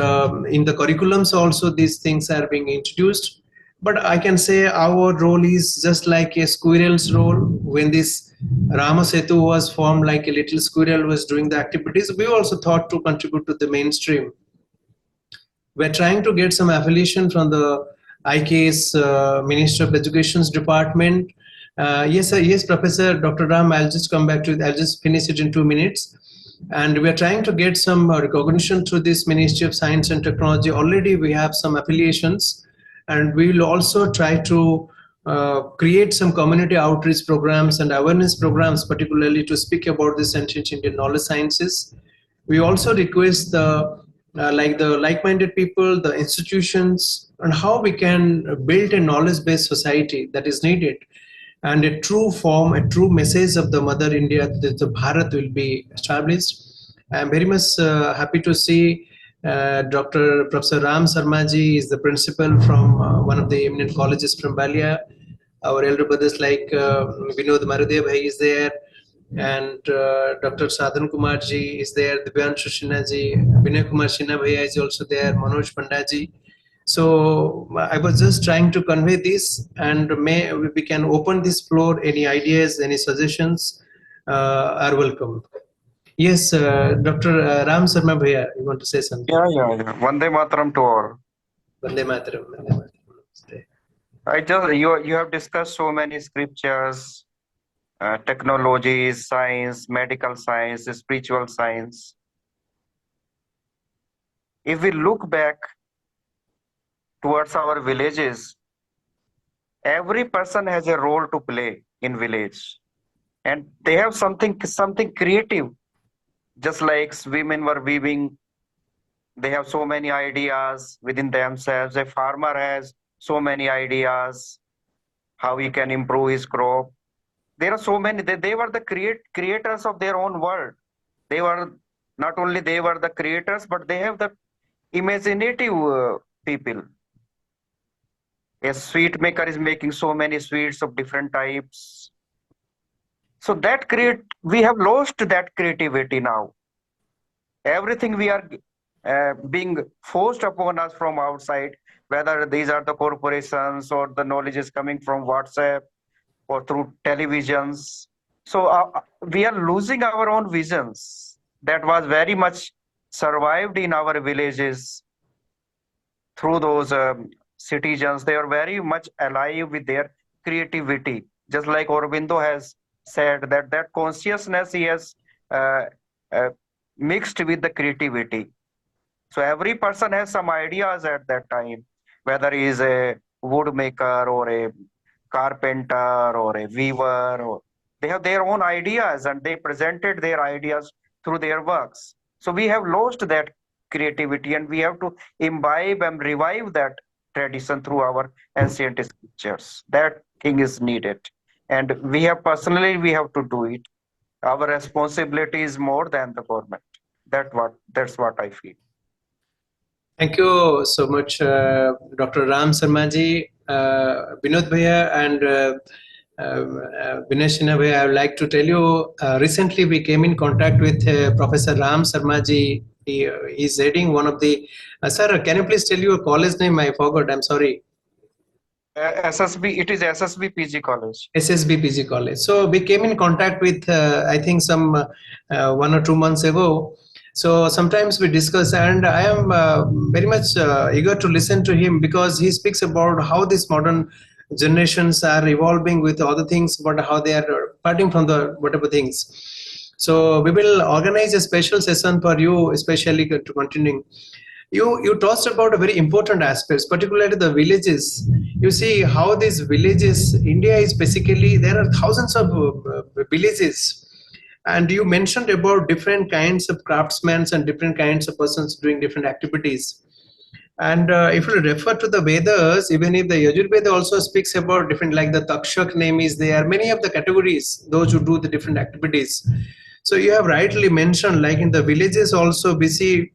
in the curriculums also these things are being introduced. But I can say our role is just like a squirrel's role. When this Rama Setu was formed, like a little squirrel was doing the activities, we also thought to contribute to the mainstream. We're trying to get some affiliation from the IK's Minister of Education's department. Yes, Professor Dr. Ram, I'll just come back to it. I'll just finish it in 2 minutes. And we're trying to get some recognition through this Ministry of Science and Technology. Already we have some affiliations, and we will also try to create some community outreach programs and awareness programs, particularly to speak about this ancient Indian knowledge sciences. We also request the like-minded people, the institutions, and how we can build a knowledge-based society that is needed, and a true form, a true message of the Mother India, that the Bharat will be established. I am very much happy to see Dr. Professor Ram Sarmaji is the principal from one of the eminent colleges from Balia. Our elder brothers like Vinod Marudev Bhai is there, and Dr. Sadhan Kumar ji is there, Divyanshu Sinha ji, Vinay Kumar Sinha Bhaiya is also there, Manoj Panda ji. So I was just trying to convey this, and may we can open this floor. Any ideas, any suggestions are welcome. Yes, Dr. Ram Sarma Bhaiya, you want to say something? Yeah. Vande Mataram to all. Vande Mataram. Vande Mataram. You have discussed so many scriptures, technologies, science, medical science, spiritual science. If we look back towards our villages, every person has a role to play in village, and they have something creative. Just like women were weaving, they have so many ideas within themselves. A farmer has so many ideas how he can improve his crop. There are so many. They were the creators of their own world. They were not only they were the creators, but they have the imaginative people. A sweet maker is making so many sweets of different types. So that we have lost that creativity now. Everything we are being forced upon us from outside, whether these are the corporations or the knowledge is coming from WhatsApp or through televisions. So we are losing our own visions that was very much survived in our villages through those citizens. They are very much alive with their creativity. Just like Aurobindo has said that consciousness he has mixed with the creativity. So every person has some ideas at that time, whether he is a woodmaker or a carpenter or a weaver, or they have their own ideas and they presented their ideas through their works. So we have lost that creativity, and we have to imbibe and revive that tradition through our ancient scriptures. That thing is needed, and we have to do it. Our responsibility is more than the government. That's what I feel. Thank you so much, Dr. Ram Sarmaji, Vinod Bhaiya, and Vinay Sinha Bhaiya. I would like to tell you, recently we came in contact with Professor Ram Sarmaji. He is heading one of the... sir, can you please tell your college name? I forgot, I'm sorry. SSB, it is SSB PG College. SSB PG College. So we came in contact with, I think some 1 or 2 months ago. So sometimes we discuss, and I am very much eager to listen to him, because he speaks about how these modern generations are evolving with other things, but how they are parting from the whatever things. So we will organize a special session for you, especially to continuing. You talked about a very important aspects, particularly the villages. You see how these villages, India is basically, there are thousands of villages, and you mentioned about different kinds of craftsmen and different kinds of persons doing different activities. And if you refer to the Vedas, even if the Yajurveda also speaks about different, like the Takshak name is there, many of the categories, those who do the different activities. So you have rightly mentioned, like in the villages also, we see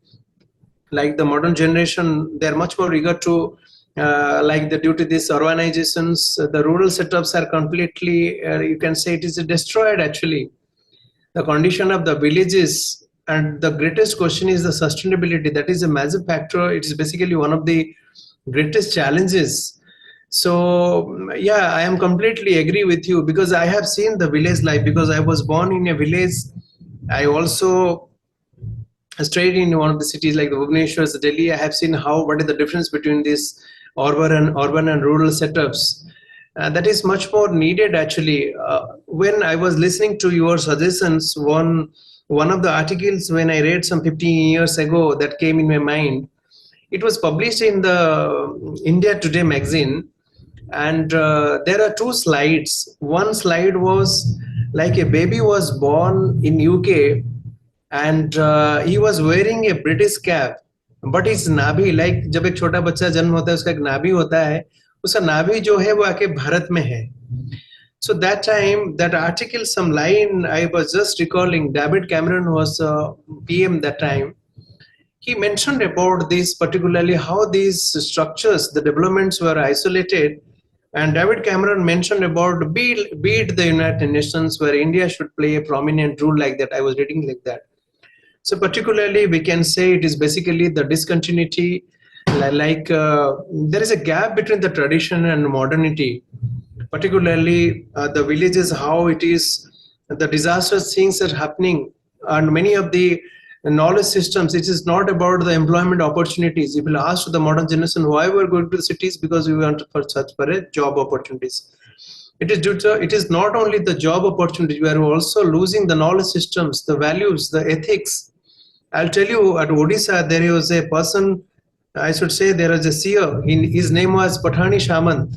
like the modern generation, they're much more eager to, like the due to these urbanizations, the rural setups are completely, you can say it is destroyed actually. The condition of the villages, and the greatest question is the sustainability. That is a massive factor. It is basically one of the greatest challenges. So yeah, I am completely agree with you, because I have seen the village life, because I was born in a village. I also stayed in one of the cities like the Bhubaneswar, Delhi. I have seen how, what is the difference between this urban and rural setups. That is much more needed actually. When I was listening to your suggestions, one of the articles when I read some 15 years ago that came in my mind. It was published in the India Today magazine, and there are two slides. One slide was like a baby was born in UK, and he was wearing a British cap, but his नाभि, like जब एक छोटा बच्चा जन्म होता है उसका एक नाभि होता है, उसका नाभि जो है वो आके भारत में है. So that time, that article, some line I was just recalling, David Cameron was PM that time. He mentioned about this, particularly how these structures, the developments were isolated. And David Cameron mentioned about be it the United Nations, where India should play a prominent role like that. I was reading like that. So particularly, we can say it is basically the discontinuity, like there is a gap between the tradition and modernity. Particularly, the villages, how it is, the disastrous things are happening, and many of the knowledge systems. It is not about the employment opportunities. If you ask the modern generation why we are going to the cities, because we want for search for a job opportunities. It is due to, it is not only the job opportunities, we are also losing the knowledge systems, the values, the ethics. I'll tell you, at Odisha, there was a person, I should say, there was a seer. His name was Pathani Shamant.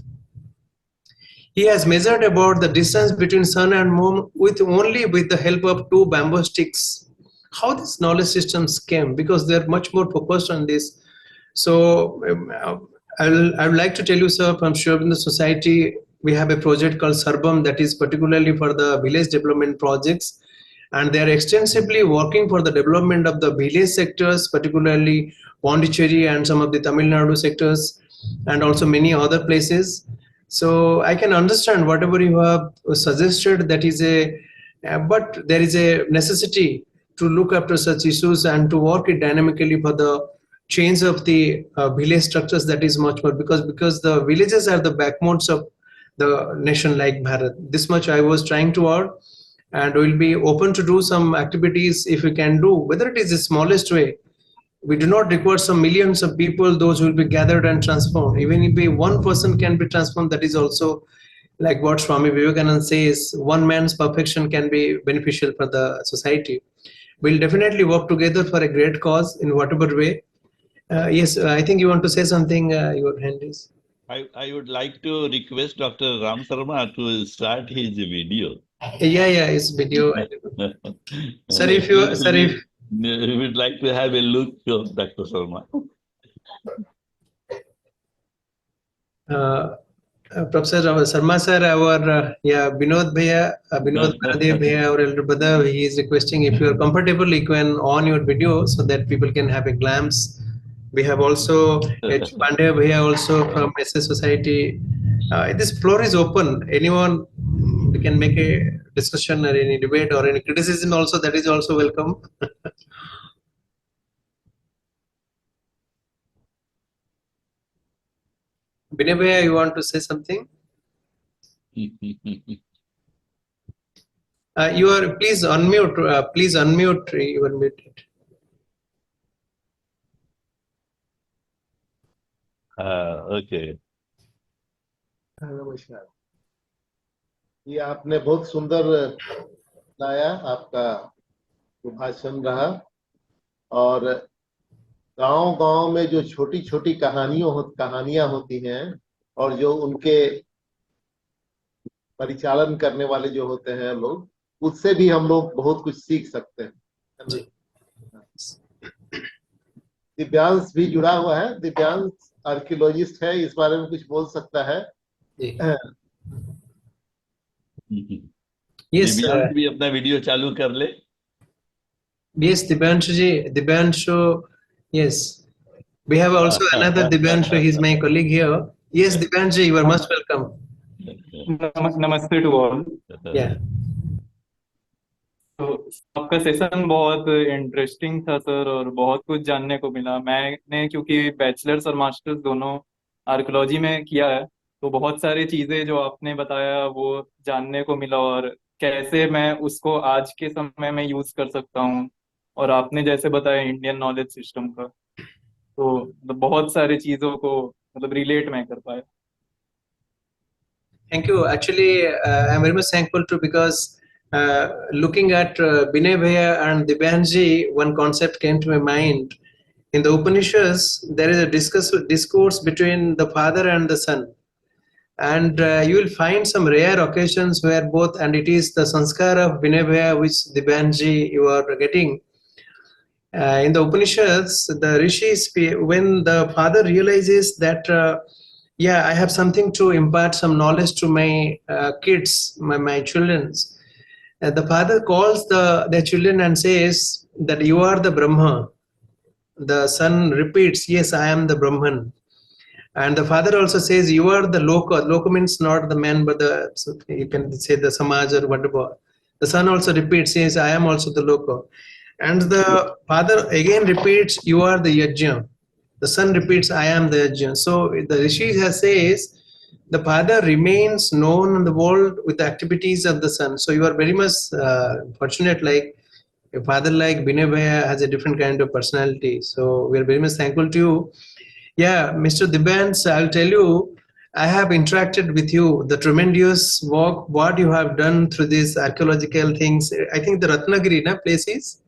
He has measured about the distance between sun and moon with the help of two bamboo sticks. How these knowledge systems came, because they're much more focused on this. So I would like to tell you, sir, from Sri Aurobindo Society, we have a project called Sarbam that is particularly for the village development projects, and they are extensively working for the development of the village sectors, particularly Puducherry and some of the Tamil Nadu sectors, and also many other places. So I can understand whatever you have suggested. That is but there is a necessity to look after such issues and to work it dynamically for the change of the village structures. That is much more, because the villages are the backbones of the nation like Bharat. This much I was trying to add, and we'll be open to do some activities if we can do, whether it is the smallest way. We do not require some millions of people, those who will be gathered and transformed. Even if one person can be transformed, that is also like what Swami Vivekananda says, one man's perfection can be beneficial for the society. We'll definitely work together for a great cause in whatever way. Yes, I think you want to say something. Your hand is. I would like to request Dr. Ram Sharma to start his video. Yeah, his video. Sir, if we would like to have a look of Dr. Sharma. Professor Sharma sir, our Binod Bhaiya, Binod Baladev Bhaiya, our elder brother, he is requesting if you are comfortable, you can on your video so that people can have a glance. We have also H. Pandey Bhaiya also from SS Society. This floor is open. Anyone, we can make a discussion or any debate or any criticism also, that is also welcome. Binay Bhaiya, you want to say something? You are, please unmute. Please unmute. You are muted. Okay. नमस्कार. ये आपने बहुत सुंदर लाया, आपका भाषण रहा। और गांव-गांव में जो छोटी-छोटी कहानियां होती हैं और जो उनके परिचालन करने वाले जो होते हैं लोग, उससे भी हम लोग बहुत कुछ सीख सकते हैं, है ना? जी। दिव्यांश भी जुड़ा हुआ है। दिव्यांश आर्कियोलॉजिस्ट है, इस बारे में कुछ बोल सकता है। जी। Yes, दिव्यांश भी अपना वीडियो चालू कर ले। yes, Dibyanshu ji, Dibyanshu, yes. We have also another Dibyanshu, he's my colleague here. Yes, Dibyanshu ji, you are most welcome. नमस्ते टू ऑल। Yeah. तो आपका सेशन बहुत इंटरेस्टिंग था सर, और बहुत कुछ जानने को मिला। मैंने क्योंकि बैचलर्स और मास्टर्स दोनों आर्कियोलॉजी में किया है, तो बहुत सारी चीजें जो आपने बताया वो जानने को मिला, और कैसे मैं उसको आज के समय में यूज कर सकता हूँ। और आपने जैसे बताया इंडियन नॉलेज सिस्टम का, तो मतलब बहुत सारी चीजों को मतलब रिलेट मैं कर पाया। Thank you. Actually, I'm very much thankful too, because looking at Binay Bhaiya and Dibyanji, one concept came to my mind. In the Upanishads, there is a discourse between the father and the son. And you will find some rare occasions where both, and it is the sanskar of Binay Bhaiya which Dibyanji you are getting. In the Upanishads, the rishis, when the father realizes that yeah, I have something to impart some knowledge to my kids, my children. The father calls their children and says that you are the Brahma. The son repeats, yes, I am the Brahman. And the father also says, you are the Loka. Loka means not the man, but you can say the Samaj or whatever. The son also repeats, says, I am also the Loka. And the father again repeats, you are the Yajna. The son repeats, I am the Yajna. So the Rishi says, the father remains known in the world with the activities of the son. So you are very much fortunate, like a father like Binay Bhaiya has a different kind of personality. So we are very much thankful to you. Yeah, Mr. Dibans, I'll tell you, I have interacted with you, the tremendous work, what you have done through these archaeological things. I think the Ratnagiri places.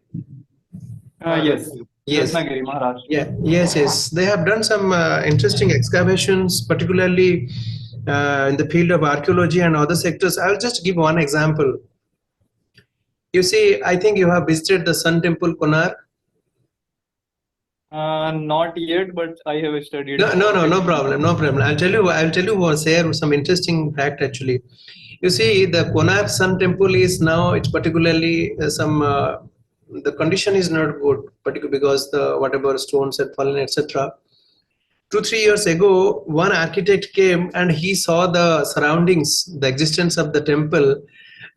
Yes. Yes. Ratnagiri, Maharashtra. Yeah. Yes. They have done some interesting excavations, particularly in the field of archaeology and other sectors. I'll just give one example. You see, I think you have visited the Sun Temple, Konark. Not yet, but I have studied. No problem. I'll tell you share some interesting fact actually. You see, the Konark Sun Temple is now, it's particularly the condition is not good, particularly because the whatever stones had fallen, etc. 2-3 years ago, one architect came and he saw the surroundings, the existence of the temple,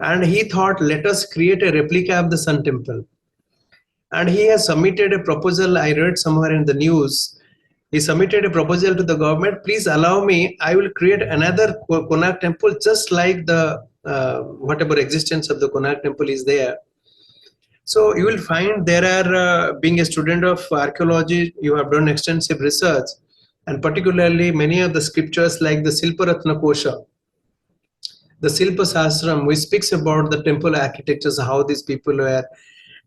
and he thought, let us create a replica of the Sun Temple. And he has submitted a proposal. I read somewhere in the news. He submitted a proposal to the government. Please allow me. I will create another Konark temple, just like the whatever existence of the Konark temple is there. So you will find there are, being a student of archaeology, you have done extensive research, and particularly many of the scriptures like the Silparatna Kosha, the Silpa Sastram, which speaks about the temple architectures, how these people were.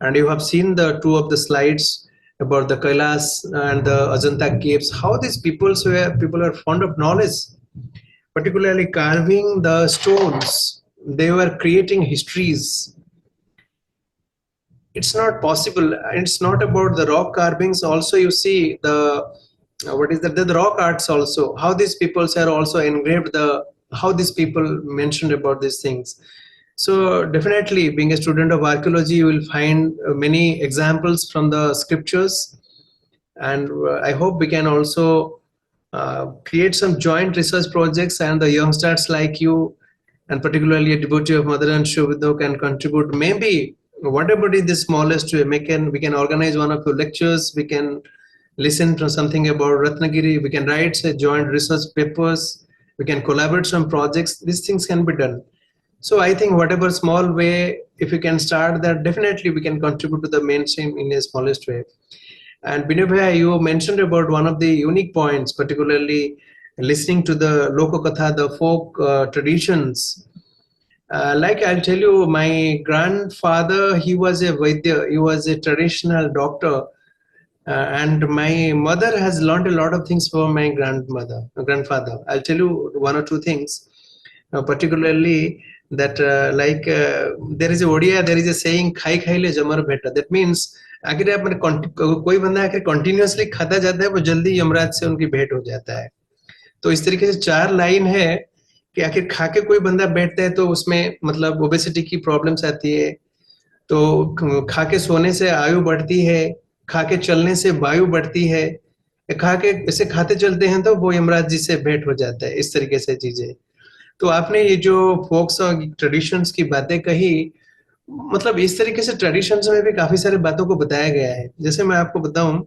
And you have seen the two of the slides about the Kailas and the Ajanta caves, how these people are fond of knowledge, particularly carving the stones. They were creating histories. It's not possible. It's not about the rock carvings. Also, you see the rock arts also, how these people are also engraved, how these people mentioned about these things. So definitely, being a student of archaeology, you will find many examples from the scriptures, and I hope we can also create some joint research projects, and the youngsters like you, and particularly a devotee of Mother and Aurobindo, can contribute. Maybe whatever is the smallest way, we can organize one of your lectures. We can listen to something about Ratnagiri. We can write joint research papers. We can collaborate some projects. These things can be done. So I think whatever small way, if we can start that, definitely we can contribute to the mainstream in a smallest way. And Binay Bhaiya, you mentioned about one of the unique points, particularly listening to the Lokakatha, the folk traditions. Like I'll tell you, my grandfather, he was a Vaidya, he was a traditional doctor, and my mother has learned a lot of things from my grandfather. I'll tell you one or two things, particularly that there is a Odia, there is a saying, "Khai khai le jamar beta." That means अगर आप कोई बंदा अगर continuously खाता जाता है वो जल्दी यमराज से उनकी भेंट हो जाता है। तो इस तरीके से 4 लाइन है कि आखिर खा के कोई बंदा बैठता है तो उसमें मतलब ओबेसिटी की प्रॉब्लम्स आती है, तो खा के सोने से आयु बढ़ती है, खा के चलने से वायु बढ़ती है, खा के ऐसे खाते चलते हैं तो वो यमराज जी से भेंट हो जाता है, इस तरीके से चीजें। तो आपने ये जो फोक्स और ट्रेडिशंस की बातें कही, मतलब इस तरीके से ट्रेडिशंस में भी काफी सारी बातों को बताया गया है। जैसे मैं आपको बताऊं,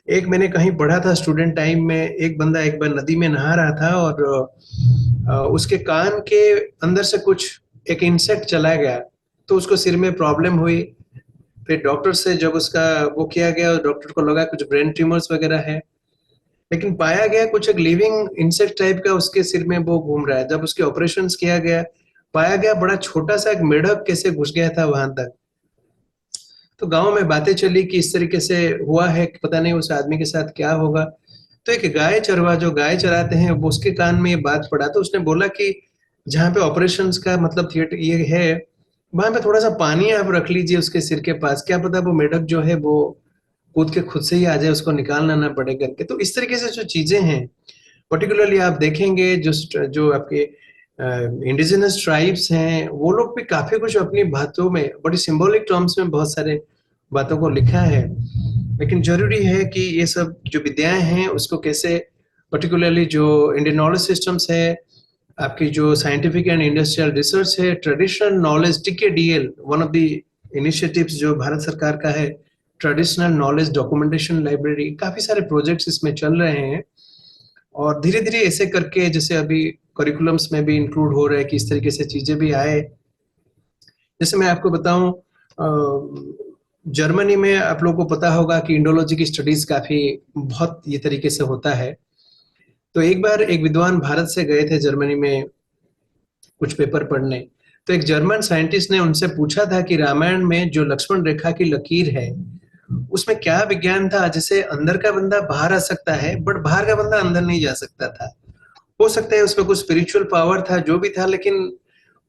एक मैंने कहीं पढ़ा था स्टूडेंट टाइम में, एक बंदा एक बार नदी में नहा रहा था और उसके कान के अंदर से कुछ एक इंसेक्ट चला गया, तो उसको सिर में प्रॉब्लम हुई। फिर डॉक्टर से जब उसका वो किया गया, डॉक्टर को लगा कुछ ब्रेन ट्यूमर्स वगैरह है, लेकिन पाया गया कुछ एक लिविंग इंसेक्ट टाइप का उसके सिर में वो घूम रहा है। जब उसके ऑपरेशन किया गया, पाया गया बड़ा छोटा सा एक मेढक कैसे घुस गया था वहां तक। तो गांव में बातें चली कि इस तरीके से हुआ है, कि पता नहीं उस आदमी के साथ क्या होगा। तो एक गाय चरवा जो गाय चराते हैं वो उसके कान में ये बात पड़ा, तो उसने बोला कि जहाँ पे ऑपरेशंस का मतलब थिएटर ये है, वहां पे थोड़ा सा पानी आप रख लीजिए उसके सिर के पास, क्या पता वो मेढक जो है वो कूद के खुद से ही आ जाए, उसको निकालना ना पड़े करके। तो इस तरीके से जो चीजें हैं, पर्टिकुलरली आप देखेंगे जो जो आपके इंडिजिनस ट्राइब्स हैं, वो लोग भी काफी कुछ अपनी बातों में बड़ी सिंबॉलिक टर्म्स में बहुत सारे बातों को लिखा है। लेकिन जरूरी है कि ये सब जो विद्याएं हैं उसको कैसे, पर्टिकुलरली जो इंडियन नॉलेज सिस्टम्स है, आपकी जो साइंटिफिक एंड इंडस्ट्रियल रिसर्च है, traditional knowledge TKDL, one of the initiatives जो भारत सरकार का है, ट्रेडिशनल नॉलेज डॉक्यूमेंटेशन लाइब्रेरी, काफी सारे प्रोजेक्ट्स इसमें चल रहे हैं। और धीरे धीरे ऐसे करके जैसे अभी करिकुलम्स में भी इंक्लूड हो रहा है कि इस तरीके से चीजें भी आए। जैसे मैं आपको बताऊं, जर्मनी में आप लोगों को पता होगा कि इंडोलॉजी की स्टडीज काफी बहुत ये तरीके से होता है। तो एक बार एक विद्वान भारत से गए थे जर्मनी में कुछ पेपर पढ़ने, तो एक जर्मन साइंटिस्ट ने उनसे पूछा था कि रामायण में जो लक्ष्मण रेखा की लकीर है उसमें क्या विज्ञान था, जैसे अंदर का बंदा बाहर आ सकता है बट बाहर का बंदा अंदर नहीं जा सकता था। हो सकता है उसमें कुछ स्पिरिचुअल पावर था, जो भी था, लेकिन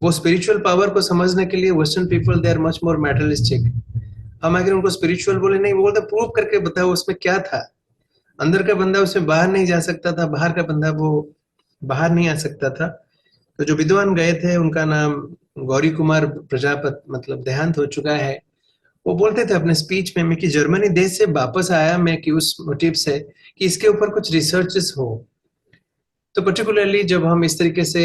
वो स्पिरिचुअल पावर को समझने के लिए western people they are much more materialistic. हम अगर उनको स्पिरिचुअल बोले, नहीं, वो बोलते प्रूव करके बताओ उसमें क्या था। अंदर का बंदा उसमें बाहर नहीं जा सकता था, बाहर का बंदा वो बाहर नहीं आ सकता था। तो जो विद्वान गए थे उनका नाम गौरी कुमार प्रजापत, मतलब देहांत हो चुका है, वो बोलते थे अपने स्पीच में, मैं कि जर्मनी देश से वापस आया मैं कि उस मोटिव से कि इसके ऊपर कुछ रिसर्चेस हो। तो पर्टिकुलरली जब हम इस तरीके से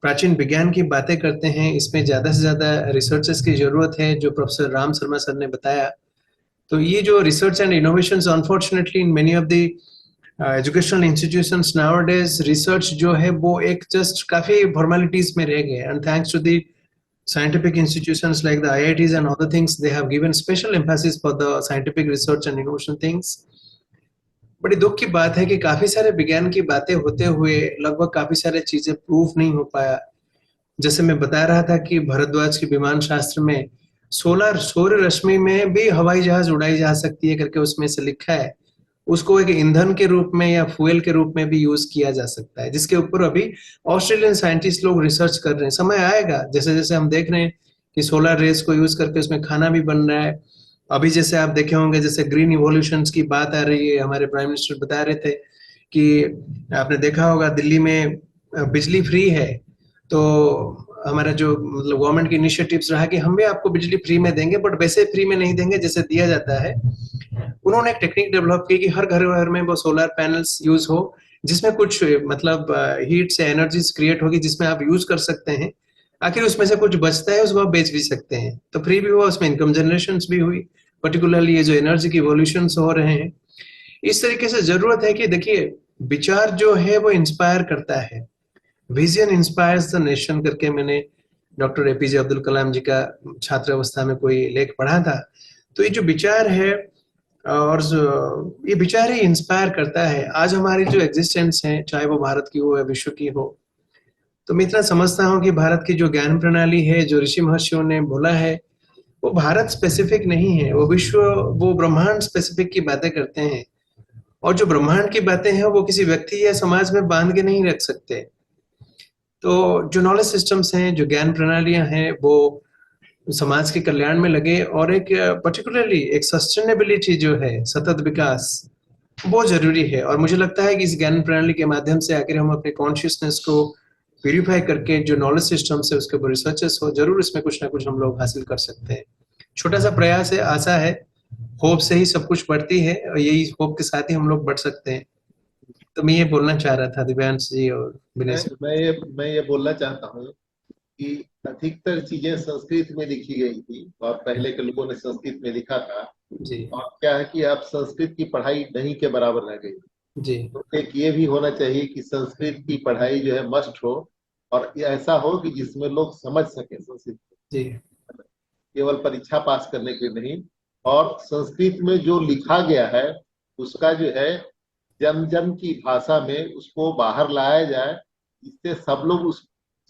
प्राचीन विज्ञान की बातें करते हैं, इसमें ज्यादा से ज्यादा रिसर्चेस की जरूरत है, जो प्रोफेसर राम शर्मा सर ने बताया। तो ये जो research and innovations, unfortunately in many of the educational institutions nowadays, research जो है वो एक जस्ट काफी फॉर्मेलिटीज में रह गए। And thanks to the scientific institutions like the IITs and other things, they have given special emphasis for the scientific research and innovation things. बड़ी दुख की बात है कि काफी सारे विज्ञान की बातें होते हुए लगभग काफी सारे चीजें प्रूफ नहीं हो पाया। जैसे मैं बता रहा था कि भारद्वाज के विमान शास्त्र में सोलर सूर्य रश्मि में भी हवाई जहाज उड़ाई जा सकती है करके उसमें से लिखा है, उसको एक ईंधन के रूप में या फ्यूल के रूप में भी यूज किया जा सकता है, जिसके ऊपर अभी ऑस्ट्रेलियन साइंटिस्ट लोग रिसर्च कर रहे हैं। समय आएगा, जैसे जैसे हम देख रहे हैं कि सोलर रेस को यूज करके उसमें खाना भी बन रहा है। अभी जैसे आप देखे होंगे, जैसे ग्रीन इवोल्यूशन की बात आ रही है, हमारे प्राइम मिनिस्टर बता रहे थे कि आपने देखा होगा दिल्ली में बिजली फ्री है, तो हमारा जो मतलब गवर्नमेंट की इनिशिएटिव्स रहा कि हम भी आपको बिजली फ्री में देंगे, बट वैसे फ्री में नहीं देंगे जैसे दिया जाता है। उन्होंने एक टेक्निक डेवलप की कि हर घर में वो सोलर पैनल्स यूज हो, जिसमें कुछ मतलब हीट से एनर्जीज क्रिएट होगी जिसमें आप यूज कर सकते हैं। आखिर उसमें से कुछ बचता है उसको आप बेच भी सकते हैं, तो फ्री भी हुआ, उसमें इनकम जनरेशन भी हुई। पर्टिकुलरली ये जो एनर्जी की इवोल्यूशन हो रहे हैं, इस तरीके से जरूरत है कि देखिए विचार जो है वो इंस्पायर करता है। विजन इंस्पायर्स द नेशन करके मैंने डॉक्टर APJ अब्दुल कलाम जी का छात्र अवस्था में कोई लेख पढ़ा था। तो ये जो विचार है और ये विचार ही इंस्पायर करता है आज हमारी जो एग्जिस्टेंस है, चाहे वो भारत की हो या विश्व की हो। तो मैं इतना समझता हूँ कि भारत की जो ज्ञान प्रणाली है, जो ऋषि महर्षियों ने बोला है, वो भारत स्पेसिफिक नहीं है, वो विश्व, वो ब्रह्मांड स्पेसिफिक की बातें करते हैं। और जो ब्रह्मांड की बातें हैं वो किसी व्यक्ति या समाज में बांध के नहीं रख सकते। तो जो नॉलेज सिस्टम्स हैं, जो ज्ञान प्रणालियां हैं, वो समाज के कल्याण में लगे, और एक पर्टिकुलरली एक सस्टेनेबिलिटी जो है, सतत विकास, बहुत जरूरी है। और मुझे लगता है कि इस ज्ञान प्रणाली के माध्यम से आखिर हम अपने कॉन्शियसनेस को प्यूरिफाई करके जो नॉलेज सिस्टम से उसके ऊपर रिसर्चेस हो, जरूर इसमें कुछ ना कुछ हम लोग हासिल कर सकते हैं। छोटा सा प्रयास है, आशा है, होप से ही सब कुछ बढ़ती है, और यही होप के साथ ही हम लोग बढ़ सकते हैं। तो मैं ये बोलना चाह रहा था दिव्यांश जी और विनय मैं जी। मैं ये बोलना चाहता हूँ कि अधिकतर चीजें संस्कृत में लिखी गई थी और पहले के लोगों ने संस्कृत में लिखा था। जी और क्या है कि अब संस्कृत की पढ़ाई नहीं के बराबर रह गई। जी तो एक ये भी होना चाहिए कि संस्कृत की पढ़ाई जो है मस्ट हो, और ये ऐसा हो कि जिसमें लोग समझ सके संस्कृत को, जी केवल परीक्षा पास करने के लिए नहीं। और संस्कृत में जो लिखा गया है उसका जो है जन जन की भाषा में उसको बाहर लाया जाए, जिससे सब लोग उस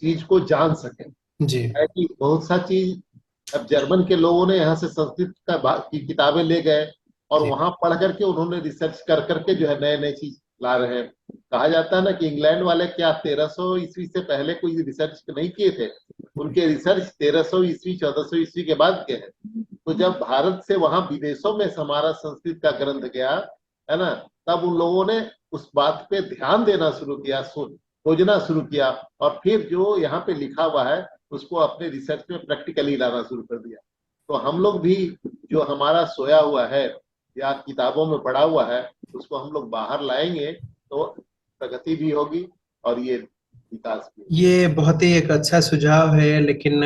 चीज को जान सकें। जी है कि बहुत सा चीज अब जर्मन के लोगों ने यहाँ से संस्कृत की किताबें ले गए और जी वहां पढ़ करके उन्होंने रिसर्च कर करके जो है नए नए चीज ला रहे हैं। कहा जाता है ना कि इंग्लैंड वाले क्या 1300 ईस्वी से पहले कोई रिसर्च नहीं किए थे, उनके रिसर्च 1300 ईस्वी 1400 ईस्वी के बाद के हैं। तो जब भारत से वहां विदेशों में हमारा संस्कृत का ग्रंथ गया है ना, तब उन लोगों ने उस बात पे ध्यान देना शुरू किया, खोजना शुरू किया, और फिर जो यहाँ पे लिखा हुआ है उसको अपने रिसर्च में प्रैक्टिकली लाना शुरू कर दिया। तो हम लोग भी जो हमारा सोया हुआ है या किताबों में पढ़ा हुआ है उसको हम लोग बाहर लाएंगे तो प्रगति भी होगी और ये विकास भी होगा। ये बहुत ही एक अच्छा सुझाव है, लेकिन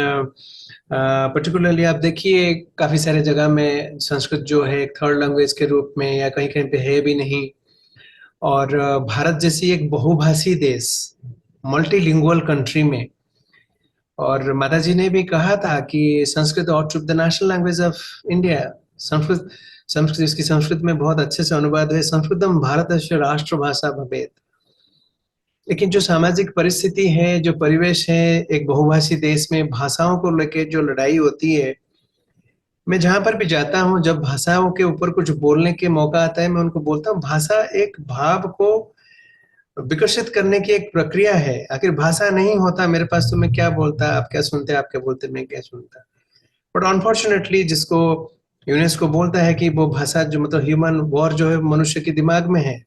पर्टिकुलरली आप देखिए काफी सारे जगह में संस्कृत जो है एक थर्ड लैंग्वेज के रूप में या कहीं कहीं पे है भी नहीं। और भारत जैसी एक बहुभाषी देश, मल्टीलिंगुअल कंट्री में, और माता जी ने भी कहा था कि Sanskrit ought to be the national language of India. Sanskrit Sanskrit इसकी संस्कृत में बहुत अच्छे से अनुवाद है, संस्कृतम भारतस्य राष्ट्रभाषा भवेत्। लेकिन जो सामाजिक परिस्थिति है, जो परिवेश है, एक बहुभाषी देश में भाषाओं को लेकर जो लड़ाई होती है, मैं जहां पर भी जाता हूं, जब भाषाओं के ऊपर कुछ बोलने के मौका आता है, मैं उनको बोलता हूँ भाषा एक भाव को विकसित करने की एक प्रक्रिया है। आखिर भाषा नहीं होता मेरे पास तो मैं क्या बोलता, आप क्या सुनते, आप क्या बोलते, मैं क्या सुनता। बट अनफॉर्चुनेटली जिसको यूनेस्को बोलता है कि वो भाषा जो मतलब ह्यूमन वॉर जो है मनुष्य के दिमाग में है,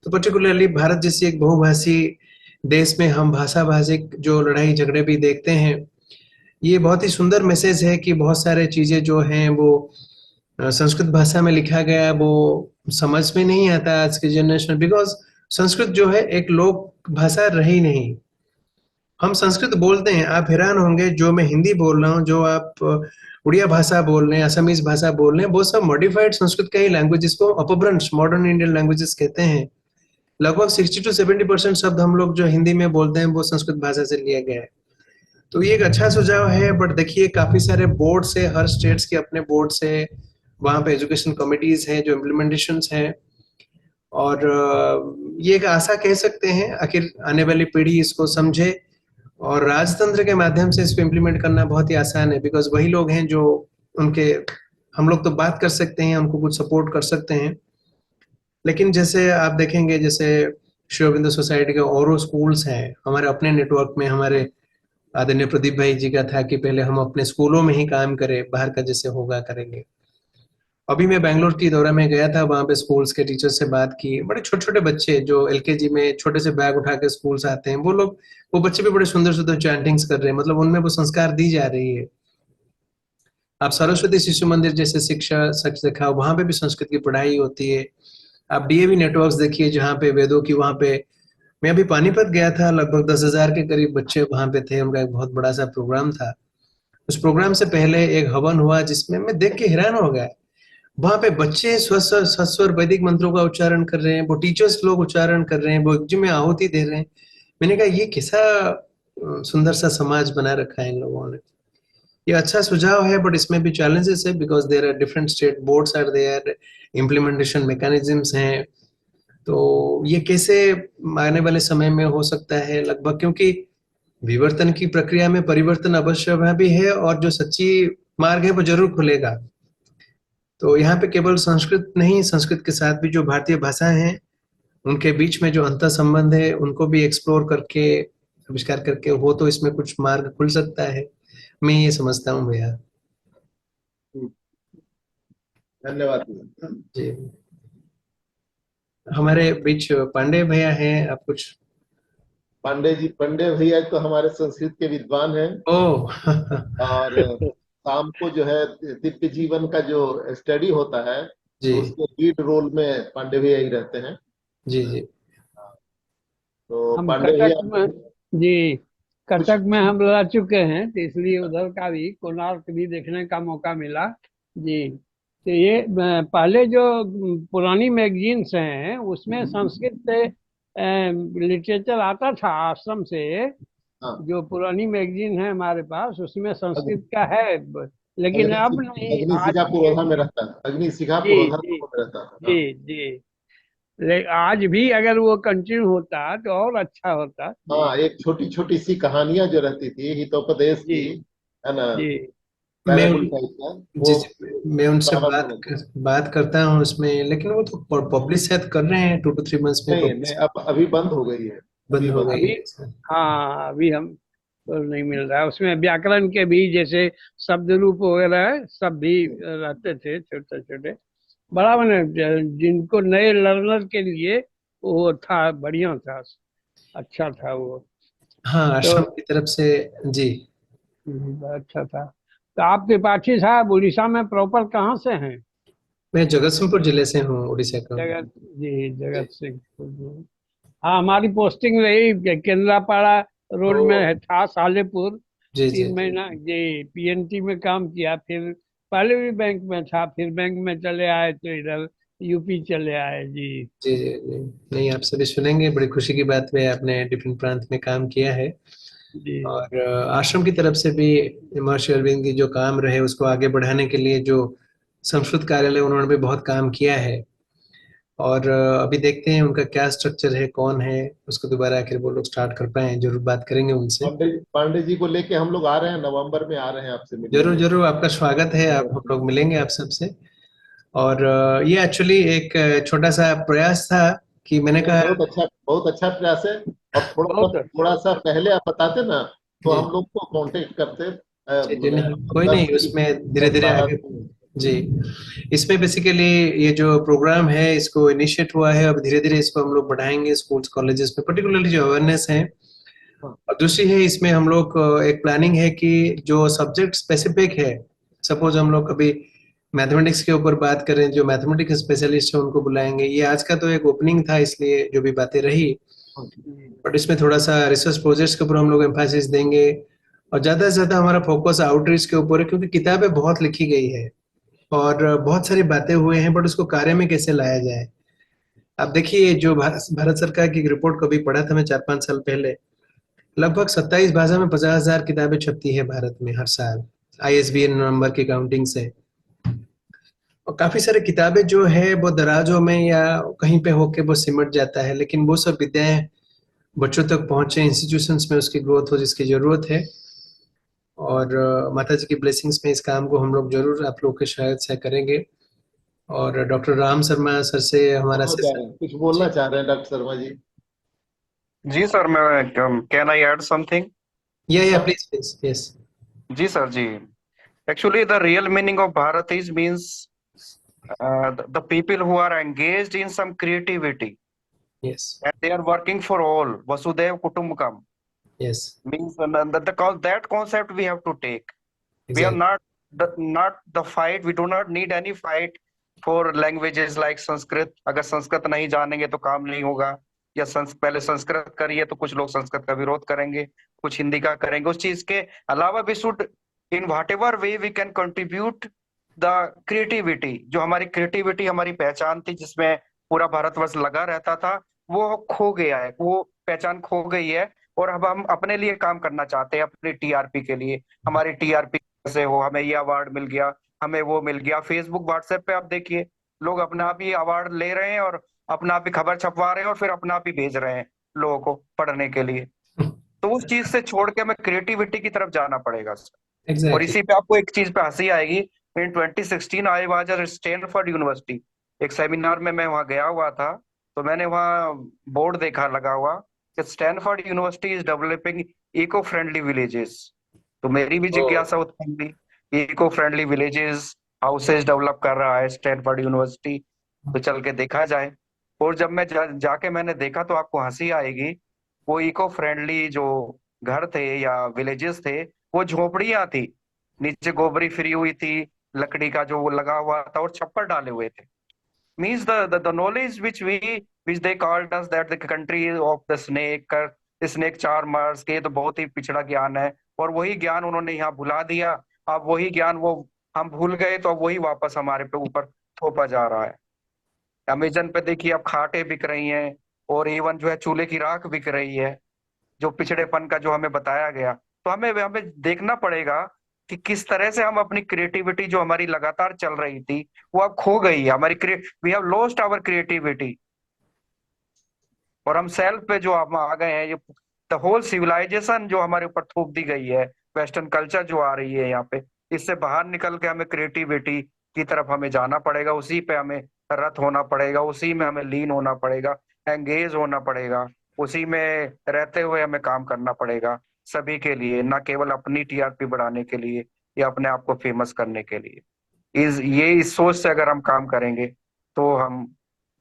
तो पर्टिकुलरली भारत जैसी एक बहुभाषी देश में हम भाषा भाषिक जो लड़ाई झगड़े भी देखते हैं। ये बहुत ही सुंदर मैसेज है कि बहुत सारे चीजें जो हैं वो संस्कृत भाषा में लिखा गया, वो समझ में नहीं आता आज के जनरेशन, बिकॉज संस्कृत जो है एक लोक भाषा रही नहीं। हम संस्कृत बोलते हैं, आप हैरान होंगे जो मैं हिंदी बोल रहा हूँ, जो आप उड़िया भाषा बोल रहे हैं, असमीज भाषा बोल रहे हैं, वो सब मॉडिफाइड संस्कृत का ही लैंग्वेज, जिसको अपभ्रंश मॉडर्न इंडियन लैंग्वेजेस कहते हैं। लगभग 60 to 70% शब्द हम लोग जो हिंदी में बोलते हैं वो संस्कृत भाषा से लिया गया है। तो ये एक अच्छा सुझाव है। बट देखिए काफी सारे बोर्ड से, हर स्टेट्स के अपने बोर्ड से, वहाँ पे एजुकेशन कमिटीज हैं जो इम्प्लीमेंटेशन हैं, और ये एक आशा कह सकते हैं आखिर आने वाली पीढ़ी इसको समझे, और राजतंत्र के माध्यम से इसको इम्प्लीमेंट करना बहुत ही आसान है, बिकॉज वही लोग हैं जो उनके, हम लोग तो बात कर सकते हैं, उनको कुछ सपोर्ट कर सकते हैं। लेकिन जैसे आप देखेंगे, जैसे श्री अरविंदो सोसाइटी के औरो स्कूल्स हैं, हमारे अपने नेटवर्क में हमारे आदरणीय प्रदीप भाई जी का था कि पहले हम अपने स्कूलों में ही काम करें, बाहर का जैसे होगा करेंगे। अभी मैं बैंगलोर की दौरा में गया था, वहां पे स्कूल्स के टीचर से बात की। बड़े छोटे छोटे बच्चे जो एलकेजी में छोटे से बैग उठा के स्कूल से आते हैं, वो लोग, वो बच्चे भी बड़े सुंदर सुंदर चैंटिंग्स कर रहे हैं, मतलब उनमें वो संस्कार दी जा रही है। आप सरस्वती शिशु मंदिर जैसे शिक्षा सच दिखाओ, वहां पे भी संस्कृत की पढ़ाई होती है। आप डीएवी नेटवर्क्स देखिए जहाँ पे वेदों की, वहां पे मैं अभी पानीपत गया था, लगभग 10,000 के करीब बच्चे वहां पे थे, उनका एक बहुत बड़ा सा प्रोग्राम था। उस प्रोग्राम से पहले एक हवन हुआ जिसमें मैं देख के हैरान हो गया। वहां पे बच्चे स्वस्वर वैदिक मंत्रों का उच्चारण कर रहे हैं, वो टीचर्स लोग उच्चारण कर रहे हैं, वो यज्ञ में आहुति दे रहे हैं। मैंने कहा ये कैसा सुंदर सा समाज बना रखा है इन लोगों ने। ये अच्छा सुझाव है, बट इसमें भी चैलेंजेस है, because there are different state boards are there, implementation mechanisms हैं। तो ये कैसे आने वाले समय में हो सकता है लगभग, क्योंकि विवर्तन की प्रक्रिया में परिवर्तन अवश्य भी है, और जो सच्ची मार्ग है वो जरूर खुलेगा। तो यहाँ पे केवल संस्कृत नहीं, संस्कृत के साथ भी जो भारतीय भाषाएं हैं उनके बीच में जो अंतर संबंध है उनको भी एक्सप्लोर करके, आविष्कार करके हो तो इसमें कुछ मार्ग खुल सकता है, मैं ये समझता हूँ भैया। धन्यवाद जी। हमारे बीच पांडे भैया हैं, आप कुछ? पांडे भैया तो हमारे संस्कृत के विद्वान हैं, ओह और शाम को जो है दिव्य जीवन का जो स्टडी होता है जी तो उसके लीड रोल में पांडे भैया ही रहते हैं। जी जी। तो हम पांडे कटक भैया में, जी, कुछ कटक में हम रह चुके हैं, तो इसलिए उधर का भी, कोणार्क भी देखने का मौका मिला। जी। तो ये पहले जो पुरानी मैगजीन्स हैं उसमें संस्कृत से लिटरेचर आता था आश्रम से। हाँ, जो पुरानी मैगजीन है हमारे पास उसमें संस्कृत का है, लेकिन अग्नि अब नहीं, अग्नि आज शिखा के। पुरोधा में रहता है, अग्नि शिखा जी पुरोधा जी में रहता था। हाँ, जी जी। आज भी अगर वो कंटिन्यू होता तो और अच्छा होता। जी हाँ, एक छोटी छोटी सी कहानियां जो रहती थी हितोपदेश जी की, है ना, जी। मैं पैराबल उन टाइप का, जी वो जी, मैं उनसे प्रारंभ में बात करता हूँ उसमें, लेकिन वो तो पब्लिश शायद कर रहे हैं 2 to 3 months में नहीं नहीं, पब्लिश अब अभी बंद हो गई है, बंद अभी हो बंद गई अभी, है। हाँ, अभी हम तो नहीं मिल रहा है उसमें। व्याकरण के भी जैसे शब्द रूप वगैरह सब भी रहते थे, छोटे छोटे। बड़ा मैंने जिनको नए लर्नर के लिए वो था, बढ़िया था, अच्छा था वो। हाँ, तो आश्रम की तरफ से। जी। अच्छा था। तो आप त्रिपाठी साहब उड़ीसा में प्रॉपर कहाँ से हैं? मैं जगतसिंहपुर जिले से हूँ, उड़ीसा का। जगत, जी, जी जगत सिंह। हाँ, हमारी पोस्टिंग रही केंद्रापाड़ा ओ रोड में है, था सालेपुर। जी जी 3 महीना ये पीएनटी में काम किया, फिर पहले भी बैंक में था, फिर बैंक में चले आए तो इधर यूपी चले आए। जी जी जी जी। नहीं, आप सभी सुनेंगे, बड़ी खुशी की बात है, आपने डिफरेंट प्रांत में काम किया है। जी और आश्रम की तरफ से भी महर्षि अरविंद की जो काम रहे उसको आगे बढ़ाने के लिए जो संस्कृत कार्यालय, उन्होंने भी बहुत काम किया है। और अभी देखते हैं उनका क्या स्ट्रक्चर है, कौन है, उसको दोबारा आखिर वो लोग स्टार्ट कर पाए, जरूर बात करेंगे उनसे। पांडे जी को लेके हम लोग आ रहे हैं, नवंबर में आ रहे हैं आपसे जरूर मिलने। जरूर, आपका स्वागत है, आप हम लोग मिलेंगे आप सबसे। और ये एक्चुअली एक छोटा सा प्रयास था कि मैंने नहीं, कहा। बहुत अच्छा प्रयास है। और बहुत अच्छा। थोड़ा सा पहले आप बताते ना तो जी हम लोग को कांटेक्ट करते, जी जी, नहीं हम लोग कोई नहीं, 10 उसमें धीरे धीरे 12 आगे। जी, इसमें बेसिकली ये जो प्रोग्राम है इसको इनिशिएट हुआ है, अब धीरे धीरे इसको हम लोग बढ़ाएंगे स्कूल्स कॉलेजेस में, पर्टिकुलरली जो अवेयरनेस है। और दूसरी है, इसमें हम लोग एक प्लानिंग है कि जो सब्जेक्ट स्पेसिफिक है, सपोज हम लोग कभी मैथमेटिक्स के ऊपर बात करें, जो मैथमेटिक्स स्पेशलिस्ट है उनको बुलाएंगे। ये आज का तो एक ओपनिंग था, इसलिए जो भी बातें रही, बट इसमें थोड़ा सा रिसर्च प्रोजेक्ट्स के ऊपर हम लोग एम्फासिस देंगे। और ज्यादा से ज्यादा हमारा फोकस आउटरीच के ऊपर है, क्योंकि किताबें बहुत लिखी गई है और बहुत सारी बातें हुए हैं, बट उसको कार्य में कैसे लाया जाए। आप देखिए, जो भारत सरकार की एक रिपोर्ट कभी पढ़ा था मैं 4-5 साल पहले, लगभग 27 भाषा में 50,000 किताबें छपती है भारत में हर साल, आईएसबीएन नंबर की काउंटिंग से। और काफी सारी किताबें जो है वो दराजों में या कहीं पे होके वो सिमट जाता है, लेकिन वो सब विद्याएं बच्चों तक पहुंचे, इंस्टीट्यूशंस में उसकी ग्रोथ हो जिसकी जरूरत है। और माता जी की ब्लेसिंग्स में इस काम को हम लोग जरूर आप लोग के शायद से करेंगे। और डॉक्टर राम शर्मा सर से हमारा कहाँ जा रहे सेशन। हैं, कुछ बोलना चाह रहे हैं डॉक्टर शर्मा जी? जी सर, मैं कैन आई ऐड समथिंग? या प्लीज प्लीज, यस। जी सर जी। Actually, the real meaning of Bharat is means the people who are engaged in some creativity yes and they are working for all. Vasudhaiv Kutumbakam yes means that concept we have to take. We are exact. not the fight. We do not need any fight for languages like Sanskrit. अगर संस्कृत नहीं जानेंगे तो काम नहीं होगा, या पहले संस्कृत करिए तो कुछ लोग संस्कृत का विरोध करेंगे, कुछ हिंदी का करेंगे। उस चीज के अलावा we should in whatever way we can contribute the creativity। जो हमारी क्रिएटिविटी हमारी पहचान थी, जिसमें पूरा भारतवर्ष लगा रहता था, वो खो गया है, वो पहचान खो गई है। और अब हम अपने लिए काम करना चाहते हैं, अपनी टीआरपी के लिए। हमारी टीआरपी से हो, हमें ये अवार्ड मिल गया, हमें वो मिल गया। फेसबुक व्हाट्सएप पे आप देखिए, लोग अपना आप ही अवार्ड ले रहे हैं और अपना आप ही खबर छपवा रहे हैं और फिर अपना आप ही भेज रहे हैं लोगों को पढ़ने के लिए। तो उस चीज से छोड़ के हमें क्रिएटिविटी की तरफ जाना पड़ेगा सर। और एग्जैक्टली। इसी पे आपको एक चीज पे हंसी आएगी। इन 2016 I was at Stanford university, एक सेमिनार में मैं वहां गया हुआ था। तो मैंने वहाँ बोर्ड देखा लगा हुआ कि Stanford University is developing eco friendly villages. तो मेरी भी जिज्ञासा उत्पन्न हुई, eco friendly villages houses develop कर रहा है स्टैनफोर्ड यूनिवर्सिटी, तो चल के देखा जाए। और जब मैं जाके मैंने देखा तो आपको हंसी आएगी। वो इको फ्रेंडली जो घर थे या विलेजेस थे, वो झोपड़ियां थी, नीचे गोबरी फ्री हुई थी, लकड़ी का जो वो लगा हुआ था और छप्पर डाले हुए थे। Means the knowledge which they called us that the country of the snake charmers, के तो बहुत ही पिछड़ा ज्ञान है, और वही ज्ञान उन्होंने यहाँ भुला दिया। अब वही ज्ञान वो हम भूल गए, तो अब वही वापस हमारे पे ऊपर थोपा जा रहा है। अमेजन पे देखिए अब खाटे बिक रही हैं, और इवन जो है चूल्हे की राख बिक रही है, जो पिछड़ेपन का जो हमें बताया गया। तो हमें हमें देखना पड़ेगा कि किस तरह से हम अपनी क्रिएटिविटी जो हमारी लगातार चल रही थी, वो अब खो गई है हमारी। We have lost our creativity, और हम सेल्फ पे जो हम आ गए हैं, ये द होल सिविलाइजेशन जो हमारे ऊपर थोप दी गई है, वेस्टर्न कल्चर जो आ रही है यहाँ पे, इससे बाहर निकल के हमें क्रिएटिविटी की तरफ हमें जाना पड़ेगा। उसी पे हमें रत होना पड़ेगा, उसी में हमें लीन होना पड़ेगा, एंगेज होना पड़ेगा, उसी में रहते हुए हमें काम करना पड़ेगा सभी के लिए, ना केवल अपनी टीआरपी बढ़ाने के लिए या अपने आप को फेमस करने के लिए। इस सोच से अगर हम काम करेंगे तो हम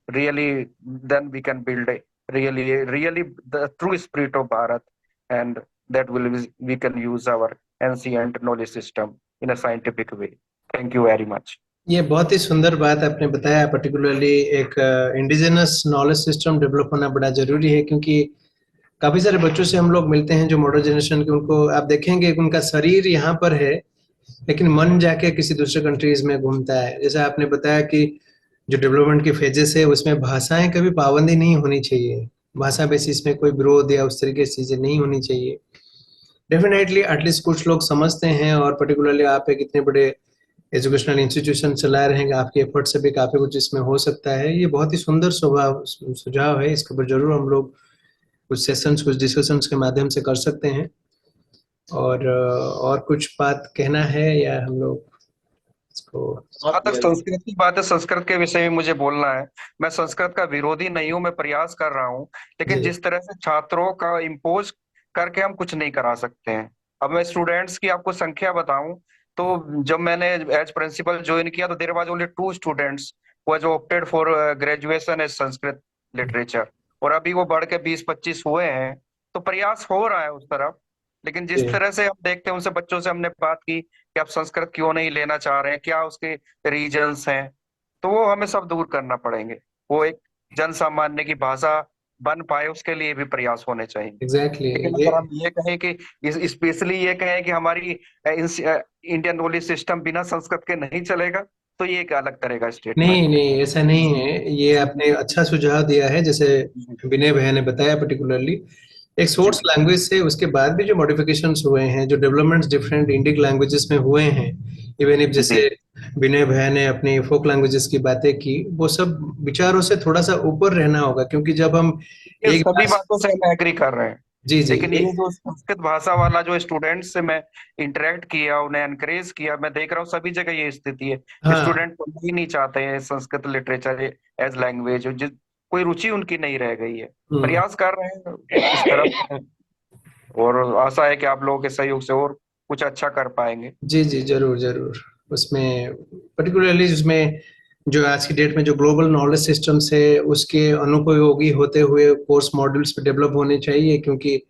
really then we can build a really the true spirit of Bharat, and that will we can use our ancient knowledge system in a scientific way. Thank you very much. ये बहुत ही सुंदर बात आपने बताया। पर्टिकुलरली एक indigenous knowledge system develop होना बड़ा जरूरी है, क्योंकि काफी सारे बच्चों से हम लोग मिलते हैं जो मॉडर्न जनरेशन के, उनको आप देखेंगे कि उनका शरीर यहाँ पर है लेकिन मन जाके किसी दूसरे कंट्रीज में घूमता है। जैसा आपने बताया कि जो डेवलपमेंट की फेजेस है उसमें भाषाएं कभी पाबंदी नहीं होनी चाहिए, भाषा बेसिस में कोई विरोध या उस तरीके की चीजें नहीं होनी चाहिए। डेफिनेटली एटलीस्ट कुछ लोग समझते हैं, और पर्टिकुलरली आप एक इतने बड़े एजुकेशनल इंस्टीट्यूशन चला रहे हैं, आपके एफर्ट से भी काफी कुछ इसमें हो सकता है। ये बहुत ही सुंदर सुझाव है, इसके ऊपर जरूर हम लोग कुछ सेशंस, कुछ डिस्कशंस के माध्यम से कर सकते हैं। और कुछ बात कहना है या हम लोग इसको? जहाँ तक संस्कृत की बात है, संस्कृत के विषय में मुझे बोलना है। मैं संस्कृत का विरोधी नहीं हूँ, मैं प्रयास कर रहा हूँ, लेकिन जिस तरह से छात्रों का इम्पोज करके हम कुछ नहीं करा सकते हैं। अब मैं स्टूडेंट्स की आपको संख्या बताऊं, तो जब मैंने एज प्रिंसिपल ज्वाइन किया तो देयर वाज ओनली 2 स्टूडेंट्स जो opted for graduation as Sanskrit literature, और अभी वो बढ़ के 20-25 हुए हैं। तो प्रयास हो रहा है उस तरफ, लेकिन जिस तरह से हम देखते हैं, उनसे बच्चों से हमने बात की कि आप संस्कृत क्यों नहीं लेना चाह रहे हैं, क्या उसके रीजंस हैं, तो वो हमें सब दूर करना पड़ेंगे। वो एक जन सामान्य की भाषा बन पाए, उसके लिए भी प्रयास होने चाहिए। एग्जैक्टली लेकिन अगर हम ये कहें कि स्पेशली ये कहें कि हमारी इंडियन नॉलेज सिस्टम बिना संस्कृत के नहीं चलेगा, तो ये एक अलग तरह का स्टेटमेंट। नहीं नहीं, ऐसा नहीं है। ये आपने अच्छा सुझाव दिया है, जैसे विनय भैया ने बताया। पर्टिकुलरली एक सोर्स लैंग्वेज से उसके बाद भी जो मॉडिफिकेशंस हुए हैं, जो डेवलपमेंट्स डिफरेंट इंडिक लैंग्वेजेस में हुए हैं, इवन इफ जैसे विनय भैया ने अपनी फोक लैंग्वेजेस की बातें की, वो सब विचारों से थोड़ा सा ऊपर रहना होगा, क्योंकि जब हम एक सभी बातों से हम एग्री कर रहे हैं। जी जी, लेकिन ये जो संस्कृत भाषा वाला जो स्टूडेंट्स से मैं इंटरेक्ट किया, उन्हें एनकरेज किया, मैं देख रहा हूँ सभी जगह ये स्थिति है। हाँ, स्टूडेंट ही नहीं चाहते हैं संस्कृत लिटरेचर एज लैंग्वेज, कोई रुचि उनकी नहीं रह गई है। प्रयास कर रहे हैं इस तरफ, और आशा है कि आप लोगों के सहयोग से और कुछ अच्छा कर पाएंगे। जी जी, जरूर जरूर। उसमें पर्टिकुलरली उसमें जो आज की डेट में जो ग्लोबल नॉलेज सिस्टम्स है, उसके अनुपयोगी होते हुए कोर्स मॉड्यूल्स पे डेवलप होने चाहिए, क्योंकि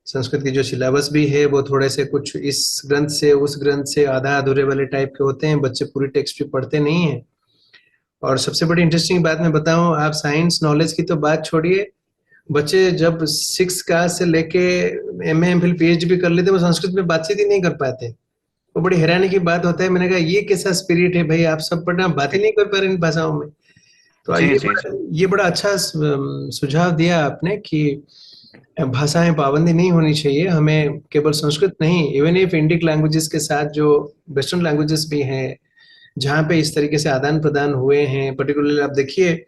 संस्कृत की जो सिलेबस भी है वो थोड़े से कुछ इस ग्रंथ से उस ग्रंथ से आधा अधूरे वाले टाइप के होते हैं, बच्चे पूरी टेक्स्ट भी पढ़ते नहीं हैं। और सबसे बड़ी इंटरेस्टिंग बात मैं बताऊं, आप साइंस नॉलेज की तो बात छोड़िए, बच्चे जब 6 क्लास से लेके MA MPhil PhD भी कर लेते, वो संस्कृत में बातचीत ही नहीं कर पाते। वो बड़ी हैरानी की बात होता है। मैंने कहा ये कैसा स्पिरिट है भाई, आप सब पढ़ना, बात ही नहीं कर पा रहे इन भाषाओं में। तो ये बड़ा अच्छा सुझाव दिया आपने कि भाषाएं पाबंदी नहीं होनी चाहिए। हमें केवल संस्कृत नहीं, इवन इफ इंडिक लैंग्वेजेस के साथ जो वेस्टर्न लैंग्वेजेस भी हैं, जहाँ पे इस तरीके से आदान प्रदान हुए हैं, पर्टिकुलरली आप देखिए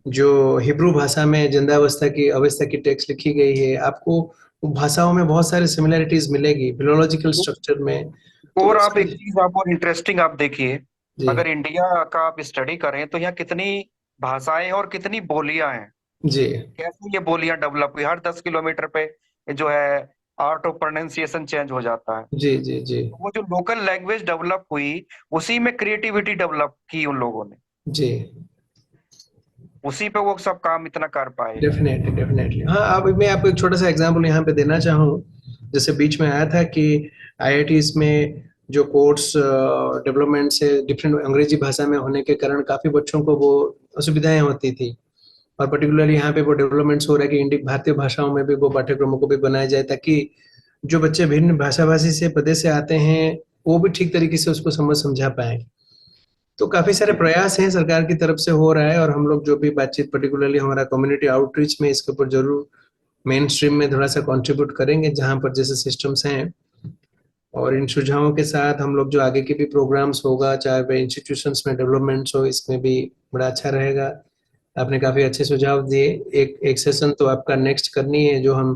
जो हिब्रू भाषा में जिंदावस्था की अवस्था की टेक्स्ट लिखी गई है, आपको भाषाओं में बहुत सारे सिमिलरिटीज मिलेगी फिलोलॉजिकल स्ट्रक्चर में। तो और आप एक चीज आप और इंटरेस्टिंग आप देखिए, जी अगर इंडिया का आप स्टडी करें तो यहाँ कितनी भाषाएं और कितनी बोलियां हैं, जी कैसे ये बोलियां डेवलप हुई, हर 10 किलोमीटर पे जो है आर्ट ऑफ प्रोनाउंसिएशन चेंज हो जाता है। जी जी जी वो जो लोकल लैंग्वेज डेवलप हुई उसी में क्रिएटिविटी डेवलप की उन लोगों ने, जी उसी पे वो सब काम इतना कर पाए। Definitely definitely. हाँ, अब मैं आपको एक छोटा सा एग्जांपल यहाँ पे देना चाहूँ। जैसे बीच में आया था कि आईआईटीज में जो कोर्स डेवलपमेंट से डिफरेंट अंग्रेजी भाषा में होने के कारण काफी बच्चों को वो असुविधाएं होती थी, और पर्टिकुलरली यहाँ पे वो डेवलपमेंट्स हो रहा है कि इंडियन भारतीय भाषाओं में भी वो पाठ्यक्रमों को भी बनाया जाए, ताकि जो बच्चे भिन्न भाषाभाषी से प्रदेश से आते हैं वो भी ठीक तरीके से उसको समझा पाए। तो काफी सारे प्रयास हैं सरकार की तरफ से हो रहा है, और हम लोग जो भी बातचीत पर्टिकुलरली हमारा कम्युनिटी आउटरीच में इसके ऊपर जरूर मेन स्ट्रीम में थोड़ा सा कंट्रीब्यूट करेंगे जहां पर जैसे सिस्टम्स हैं। और इन सुझावों के साथ हम लोग जो आगे के भी प्रोग्राम्स होगा, चाहे वह इंस्टीट्यूशंस में डेवलपमेंट्स हो, इसमें भी बड़ा अच्छा रहेगा। आपने काफी अच्छे सुझाव दिए। एक सेशन तो आपका नेक्स्ट करनी है जो हम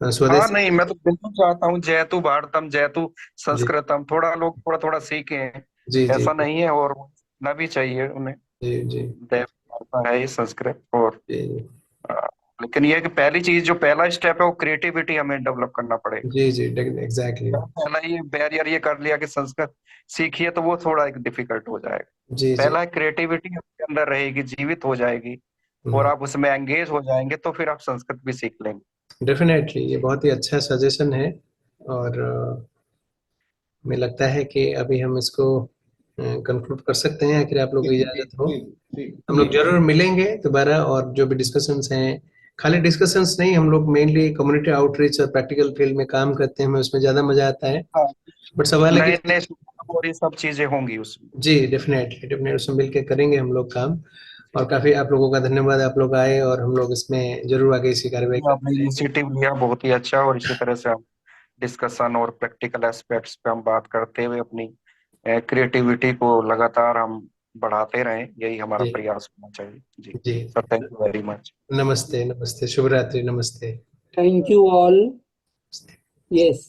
हाँ स्वदेश। नहीं, मैं तो बिल्कुल चाहता हूँ जयतु भारतम जयतु जी संस्कृतम, थोड़ा लोग थोड़ा थोड़ा सीखें, जी जी ऐसा नहीं है, और ना भी चाहिए उन्हें। जी जी देव भाषा है ये संस्कृत, और जी अ, लेकिन ये है कि पहली चीज जो पहला स्टेप है वो क्रिएटिविटी हमें डेवलप करना पड़ेगा। जी जी एग्जैक्टली। पहला ये बैरियर ये कर लिया कि संस्कृत सीखिए तो वो थोड़ा एक डिफिकल्ट हो जाएगा। जी जी पहला क्रिएटिविटी आपके अंदर रहेगी, जीवित हो जाएगी, और आप उसमें एंगेज हो जाएंगे तो फिर आप संस्कृत भी सीख लेंगे। डेफिनेटली ये बहुत ही अच्छा सजेशन है। और मुझे लगता है कि अभी हम इसको कंक्लूड कर सकते हैं, आखिर आप लोगों को ठीक इजाजत हो। ठीक ठीक हम लोग जरूर मिलेंगे दोबारा, और जो भी डिस्कशंस हैं, खाली डिस्कशंस नहीं, हम लोग मेनली कम्युनिटी आउटरीच और प्रैक्टिकल फील्ड में काम करते हैं, हमें उसमें ज्यादा मजा आता है। हाँ, बट सवाल है नए कि नए और ये सब चीजें होंगी उसमें। जी डेफिनेटली डेफिनेटली उसमें मिलकर करेंगे हम लोग काम। और काफी आप लोगों का धन्यवाद, आप लोग आए, और हम लोग इसमें जरूर आगे इसी कार्रवाई आपने करते रहेंगे। इनिशिएटिव लिया बहुत ही अच्छा, और इसी तरह से हम डिस्कशन और प्रैक्टिकल एस्पेक्ट्स पे हम बात करते हुए अपनी क्रिएटिविटी को लगातार हम बढ़ाते रहें, यही हमारा जी प्रयास होना चाहिए जी। जी। Sir thank you very much. नमस्ते नमस्ते, शुभ रात्रि, नमस्ते। Thank you all. Yes,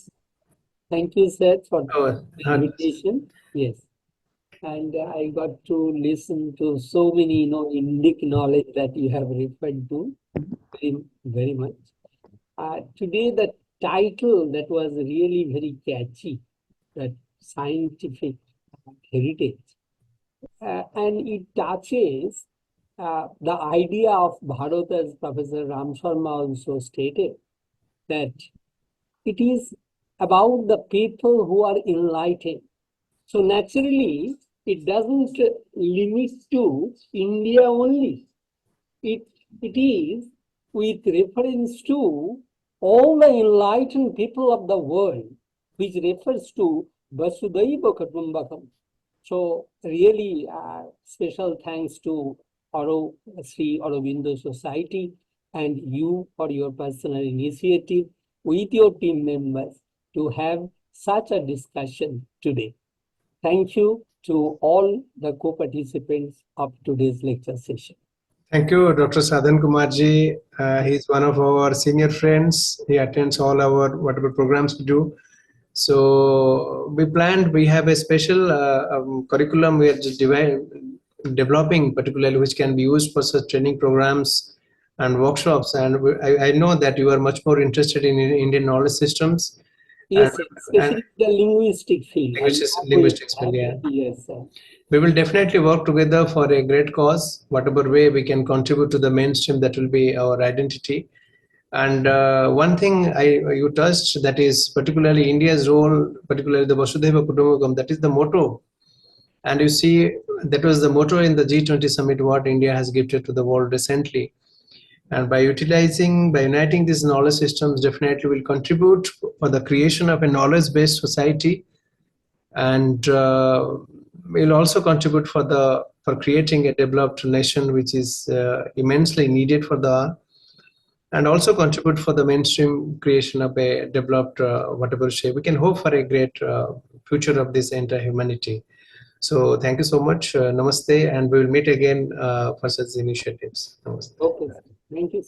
thank you, sir, for और the हाँ invitation. Yes, and I got to listen to so many, Indic knowledge that you have referred to very, very much. Today, the title that was really very catchy, that scientific heritage, and it touches the idea of Bharat, as Professor Ram Sharma also stated, that it is about the people who are enlightened. So naturally, it doesn't limit to India only. It is with reference to all the enlightened people of the world, which refers to Vasudhaiva Kutumbakam. So really, special thanks to Sri Aurobindo Society and you for your personal initiative with your team members to have such a discussion today. Thank you to all the co-participants of today's lecture session. Thank you, Dr. Sadhan Kumar ji. He's one of our senior friends. He attends all our whatever programs we do. So we have a special curriculum we are just developing, particularly which can be used for such training programs and workshops. And I know that you are much more interested in Indian knowledge systems. Yes, especially the linguistic field. Linguistics field, yeah. Yes, sir. We will definitely work together for a great cause. Whatever way we can contribute to the mainstream, that will be our identity. And one thing you touched, that is particularly India's role, particularly the Vasudhaiva Kutumbakam, that is the motto. And you see, that was the motto in the G20 summit, what India has gifted to the world recently. And by uniting these knowledge systems, definitely will contribute for the creation of a knowledge-based society, and will also contribute for creating a developed nation, which is immensely needed for and also contribute for the mainstream creation of a developed whatever shape. We can hope for a great future of this entire humanity. So thank you so much. Namaste, and we will meet again for such initiatives. Namaste. Okay, thank you.